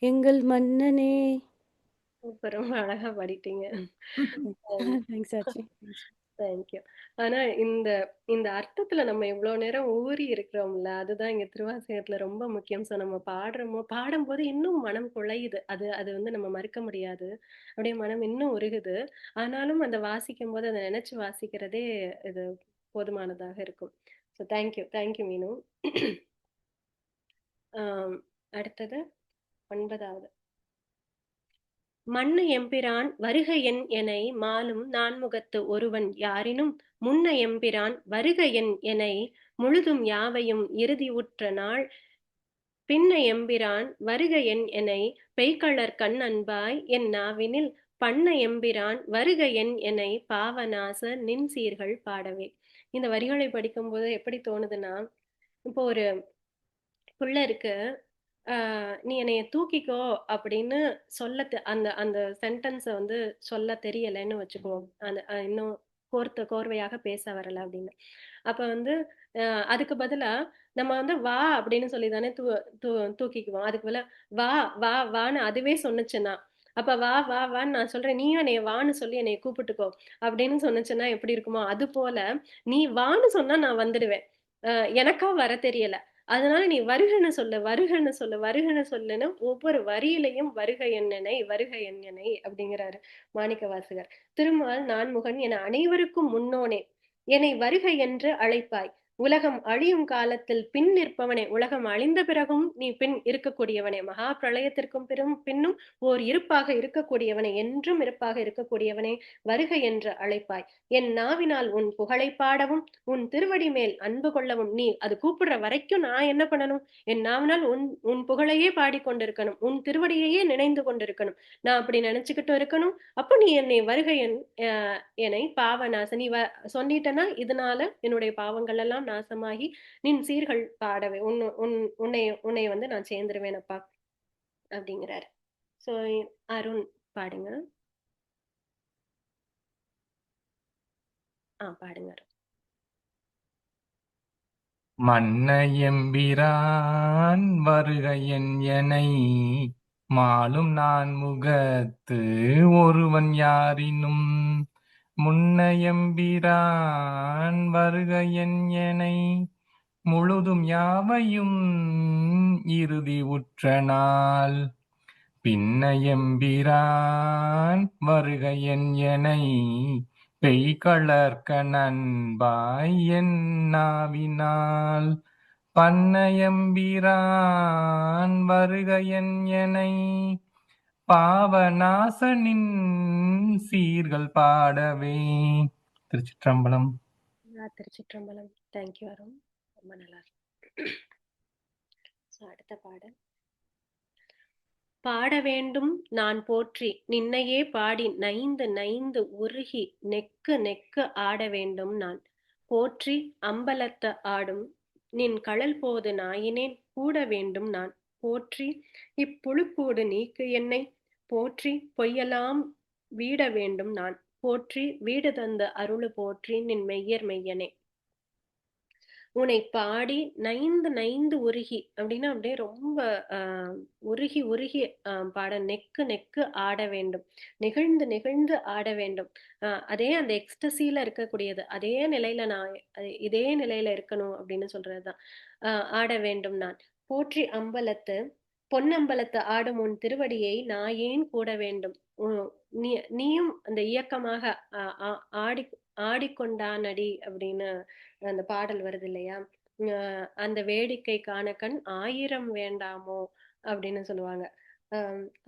எங்கள் மன்னனே. ரொம்ப அழகா பாடிட்டீங்க. தேங்க்யூ. ஆனா இந்த அர்த்தத்துல நம்ம இவ்வளவு நேரம் ஊறி இருக்கிறோம்ல, அதுதான் இங்க திருவாசகத்துல ரொம்ப முக்கியம். சோ நம்ம பாடும்போது இன்னும் மனம் குழையுது. அது நம்ம மறுக்க முடியாது. அப்படியே மனம் இன்னும் உருகுது. ஆனாலும் அந்த வாசிக்கும் போது அதை நினைச்சு வாசிக்கிறதே இது போதுமானதாக இருக்கும். ஸோ தேங்க்யூ மீனு. அடுத்தது 9வது. மண்ணு எம்பிரான் வருக என் எனை மாலும் நான்முகத்து ஒருவன் யாரினும் முன்ன எம்பிரான் வருக என் எனை முழுதும் யாவையும் இறுதி உற்ற நாள் பின்ன எம்பிரான் வருக என் எனை பெய்களர் கண் அன்பாய் என் நாவினில் பண்ண எம்பிரான் வருக என் என்னை பாவநாச நின் சீர்கள் பாடவே. இந்த வரிகளை படிக்கும்போது எப்படி தோணுதுன்னா, இப்போ ஒரு புள்ள இருக்கு, நீ என்னைய தூக்கிக்கோ அப்படின்னு சொல்ல அந்த அந்த சென்டென்ஸை வந்து சொல்ல தெரியலைன்னு வச்சுக்குவோம். அந்த இன்னும் கோர்வையாக பேச வரல அப்படின்னு. அப்ப வந்து அதுக்கு பதிலா நம்ம வந்து வா அப்படின்னு சொல்லி தானே தூக்கிக்குவோம். அதுக்கு பதிலா வா வா வான்னு அதுவே சொன்னுச்சுன்னா, அப்ப வா வா வான்னு நான் சொல்றேன், நீயும் என்னைய வான்னு சொல்லி என்னைய கூப்பிட்டுக்கோ அப்படின்னு சொன்னுச்சுன்னா எப்படி இருக்குமோ, அது போல நீ வான்னு சொன்னா நான் வந்துடுவேன். எனக்கா வர தெரியல, அதனால நீ வருகன்னு சொல்லு வருகன்னு சொல்லு வருகன்னு சொல்லுன்னு ஒவ்வொரு வரியிலையும் வருக என்னனை வருக என்னனை அப்படிங்கிறாரு மாணிக்க வாசகர். திருமால் நான்முகன் என அனைவருக்கும் முன்னோனே என்னை வருக என்று அழைப்பாய். உலகம் அழியும் காலத்தில் பின் நிற்பவனே, உலகம் அழிந்த பிறகும் நீ பின் இருக்கக்கூடியவனே, மகா பிரளயத்திற்கும் பின்னும் ஓர் இருப்பாக இருக்கக்கூடியவனே, என்றும் இருப்பாக இருக்கக்கூடியவனே, வருக என்று அழைப்பாய். என் நாவினால் உன் புகழை பாடவும் உன் திருவடி மேல் அன்பு கொள்ளவும். நீ அது கூப்பிடுற வரைக்கும் நான் என்ன பண்ணணும்? என் நாவினால் உன் புகழையே பாடிக்கொண்டிருக்கணும், உன் திருவடியையே நினைந்து கொண்டிருக்கணும். நான் அப்படி நினைச்சுக்கிட்டு இருக்கணும். அப்ப நீ என்னை வருக என்னை பாவநாச நீ சொன்னிட்டனா, இதனால என்னுடைய பாவங்கள் எல்லாம் நாசமாகி நின் சீர்கள் பாடவே உன்னை வந்து நான் சேர்ந்துருவேனப்பா அப்படிங்கிறாரு. சோ அருண் பாடுங்க. பாடுங்க. மன்ன எம்பிரான் வருக என் எனை மாலும் நான் முகத்து ஒருவன் யாரினும் முன்ன எம்பிரான் வருக என் எனை முழுதும் யாவையும் இறுதி உற்ற நாள் பின்ன எம்பிரான் வருக என் எனை பெய்களற்க நண்பாய் என் நாவினால் பண்ண எம்பிரான் வருக என் எனை பாவநாசனின் சீர்கள் பாடவே. திருச்சிற்றம்பலம். திருச்சிற்றம்பலம். தேங்க்யூ அருண், ரொம்ப நல்லா இருக்கு. அடுத்த பாடல். பாட வேண்டும் நான் போற்றி நின்னையே பாடி நைந்து நைந்து உருகி நெக்கு நெக்கு ஆட வேண்டும் நான் போற்றி அம்பலத்த ஆடும் நின் கழல் போது நாயினேன் கூட வேண்டும் நான் போற்றி இப்புழுக்கூடு நீக்கு என்னை போற்றி பொய்யலாம் வீட வேண்டும் நான் போற்றி வீடு தந்த அருளு போற்றி நின் மெய்யர் மெய்யனே. உன்னை பாடி நைந்து நைந்து உருகி அப்படின்னா அப்படியே ரொம்ப உருகி உருகி பாட நெக்கு நெக்கு ஆட வேண்டும், நெகிழ்ந்து நெகிழ்ந்து ஆட வேண்டும். அதே அந்த எக்ஸ்டசியில இருக்கக்கூடியது, அதே நிலையில நான் இதே நிலையில இருக்கணும் அப்படின்னு சொல்றதுதான் ஆட வேண்டும் நான் போற்றி அம்பலத்து பொன்னம்பலத்து ஆடும் உன் திருவடியை நான் ஏன் கூட வேண்டும். நீயும் அந்த இயக்கமாக ஆடிக்கொண்டானடி அப்படின்னு அந்த பாடல் வருது இல்லையா? அந்த வேடிக்கை காண கண் 1000 வேண்டாமோ அப்படின்னு சொல்லுவாங்க.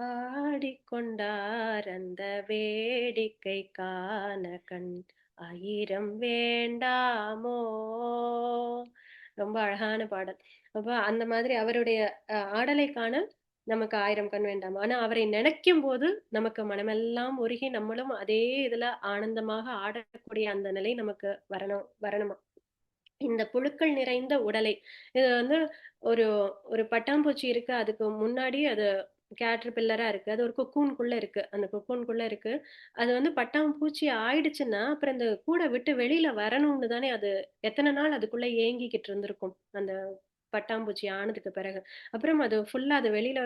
ஆடிக்கொண்டார் அந்த வேடிக்கை காண கண் 1000 வேண்டாமோ. ரொம்ப அழகான பாடல். அப்ப அந்த மாதிரி அவருடைய ஆடலை காண நமக்கு 1000 கண் வேண்டாம். ஆனா அவரை நினைக்கும் போது நமக்கு மனமெல்லாம் உருகி நம்மளும் அதே இதுல ஆனந்தமாக ஆடக்கூடிய அந்த நிலை நமக்கு வரணுமா. இந்த புழுக்கள் நிறைந்த உடலை, இது வந்து ஒரு ஒரு பட்டாம்பூச்சி இருக்கு, அதுக்கு முன்னாடி அது கேட்டர்பில்லரா இருக்கு, அது ஒரு கொக்கூன்குள்ள இருக்கு, அந்த கொக்கூன்குள்ள இருக்கு. அது வந்து பட்டாம்பூச்சி ஆயிடுச்சுன்னா அப்புறம் அந்த கூடை விட்டு வெளியில வரணும்னு தானே அது எத்தனை நாள் அதுக்குள்ள ஏங்கிக்கிட்டு இருந்திருக்கும் அந்த பட்டாம்பூச்சி ஆனதுக்கு பிறகு. அப்புறம் அது ஃபுல்லா அது வெளியில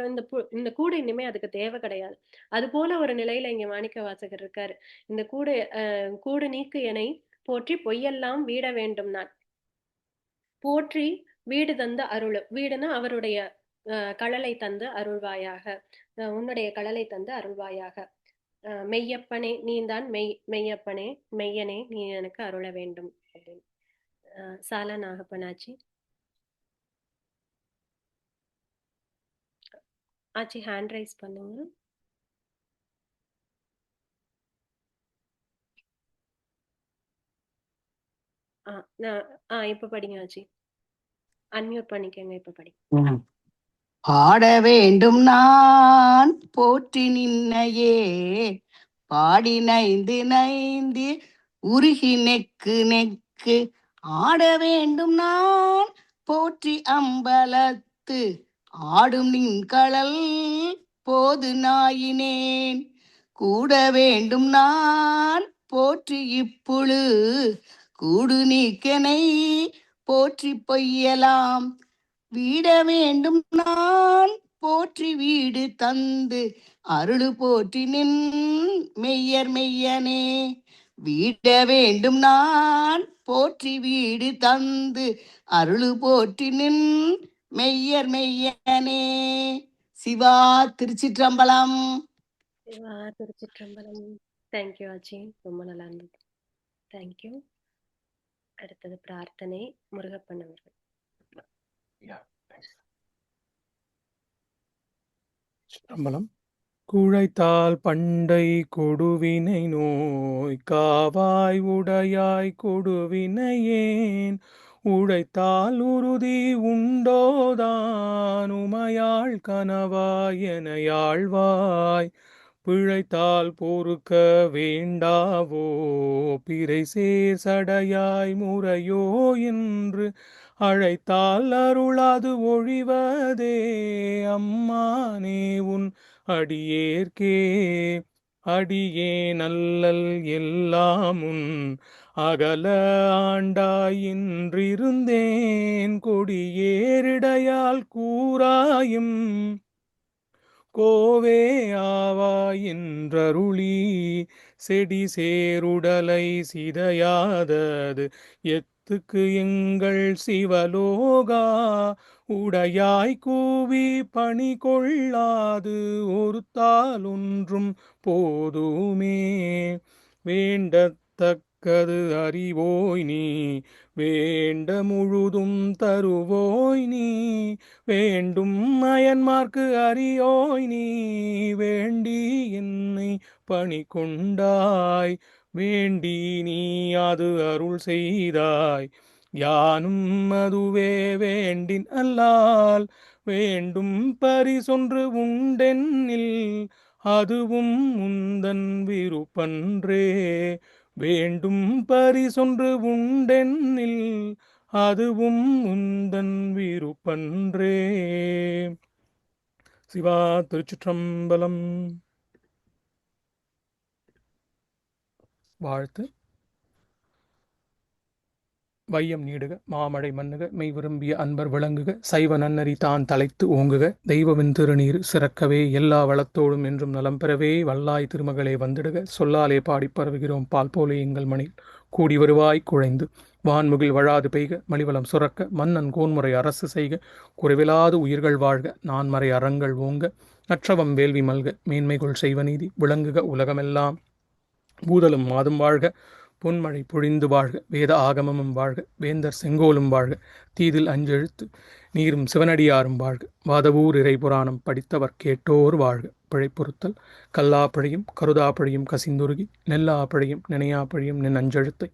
இந்த கூடை இனிமே அதுக்கு தேவை கிடையாது. அது போல ஒரு நிலையில இங்க மாணிக்க வாசகர் இருக்காரு. இந்த கூடு நீக்கு எனை போற்றி பொய்யெல்லாம் வீட வேண்டும் நான் போற்றி வீடு தந்த அருள். வீடுனா அவருடைய கழலை தந்து அருள்வாயாக, உன்னுடைய கழலை தந்து அருள்வாயாக. மெய்யப்பனே நீந்தான் மெய்யப்பனே மெய்யனே நீ எனக்கு அருள வேண்டும் அப்படின்னு. சால நாகப்பனாச்சி ஆச்சி ஹேண்ட் ரைஸ் பண்ணுங்க. இப்ப படிங்க ஆச்சி, அன்மியூட் பண்ணிக்கங்க, இப்ப படிங்க. பாட வேண்டும் நான் போற்றி நின்னையே பாடி நைந்து நைந்து உருகி நெக்கு நெக்கு ஆட வேண்டும் நான் போற்றி அம்பலத்து ஆடும் நின் களல் போது நாயினேன் கூட வேண்டும் நான் போற்றி இப்புழு கூடு நீக்கனை போற்றி பொய்யலாம் வீட வேண்டும் நான் போற்றி வீடு தந்து அருளு போற்றி நின் மெய்யர் மெய்யனே வீட வேண்டும் நான் போற்றி வீடு தந்து அருளு போற்றி நின் மெய்யர் மெய்யனே. சிவா திருச்சிற்றம்பலம். சிவா திருச்சிற்றம்பலம். தேங்க்யூ ஆச்சி, ரொம்ப நல்லா இருந்தது. தேங்க்யூ. அடுத்தது பிரார்த்தனை முருகப்பன் அவர்கள். சிற்றம்பலம். குழைத்தால் பண்டை கொடுவினை நோய் காவாய் உடையாய் கொடுவினையேன் உழைத்தால் உறுதி உண்டோதான் உமையாள் கனவாய் எனையாழ்வாய் பிழைத்தால் பொறுக்க வேண்டாவோ பிறை சேர் சடையாய் முறையோ என்று அழைத்தால் அருளாது ஒழிவதே அம்மானே உன் அடியேற்கே அடியே நல்லல் எல்லாமுன் அகல ஆண்டாய் இன்றிருந்தேன் கொடியேறிடையால் கூறாயும் கோவே ஆவாய் என்றருளி செடி சேருடலை சிதையாதது எத்துக்கு எங்கள் சிவலோகா உடையாய் கூவி பணி கொள்ளாது ஒருத்தால் ஒன்றும் போதுமே வேண்டத்தக்கது அறிவோய் நீ வேண்ட முழுதும் தருவோய் நீ வேண்டும் அயன்மார்க்கு அறியோய் நீ வேண்டி என்னை பணி கொண்டாய் வேண்டி நீ அது அருள் செய்தாய் யானும் அதுவே வேண்டின் அல்லால் வேண்டும் பரிசொன்று உண்டென்னில் அதுவும் உந்தன் விருப்பன்றே வேண்டும் பரிசொன்று உண்டென்னில் அதுவும் உந்தன் விருப்பன்றே. சிவா திருச்சிற்றம்பலம். வாழ்த்து. வையம் நீடுக மாமழை மன்னுக மெய் விரும்பிய அன்பர் விளங்குக சைவ நன்னறி தான் தலைத்து ஓங்குக தெய்வவின் திருநீர் சிறக்கவே எல்லா வளத்தோடும் என்றும் நலம் பெறவே வல்லாய் திருமகளே வந்திடுக சொல்லாலே பாடி பரவுகிறோம் பால் போலே எங்கள் மணில் கூடி வருவாய் குழைந்து வான்முகில் வழாது பெய்க மலிவளம் சுரக்க மன்னன் கோன்முறை அரசு செய்க குறைவிலாது உயிர்கள் வாழ்க நான்மறை அறங்கள் ஓங்க நற்றவம் வேள்வி மல்க மேன்மைகள் செய்வநீதி விளங்குக உலகமெல்லாம் பூதலும் மாதும் வாழ்க பொன்மழை பொழிந்து வாழ்க வேத ஆகமமும் வாழ்க வேந்தர் செங்கோலும் வாழ்க தீதில் அஞ்செழுத்து நீரும் சிவனடியாரும் வாழ்க வாதவூர் இறை புராணம் படித்தவர் கேட்டோர் வாழ்க பிழைப்பொருத்தல் கல்லாப்பழியும் கருதாப்பழியும் கசிந்துருகி நெல்லாப்பழியும் நினையாப்பழியும் நின் அஞ்செழுத்தை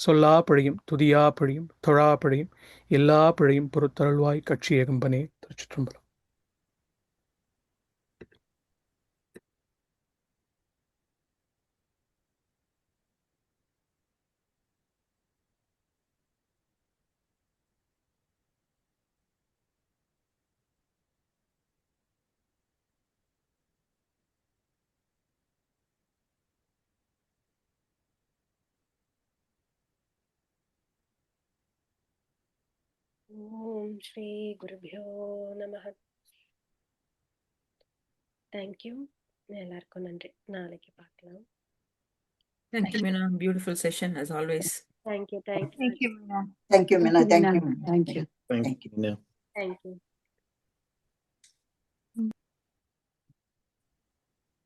சொல்லாப்பழியும் துதியாப்பழியும் தொழாப்பழியும் எல்லா பழியும் பொறுத்தருள்வாய் கட்சி ஏகம்பனே. திருச்சிற்றம்பலம். ஓம் ஸ்ரீ குருபியோ நமஹ. தேங்க்யூ. எல்லாருக்கும் நன்றி. நாளைக்கு பார்க்கலாம். Thank you, Meena. Beautiful session as always. Thank you. Thank you, Meena. Thank you, Meena. Thank you. Thank you. Thank you. Thank you.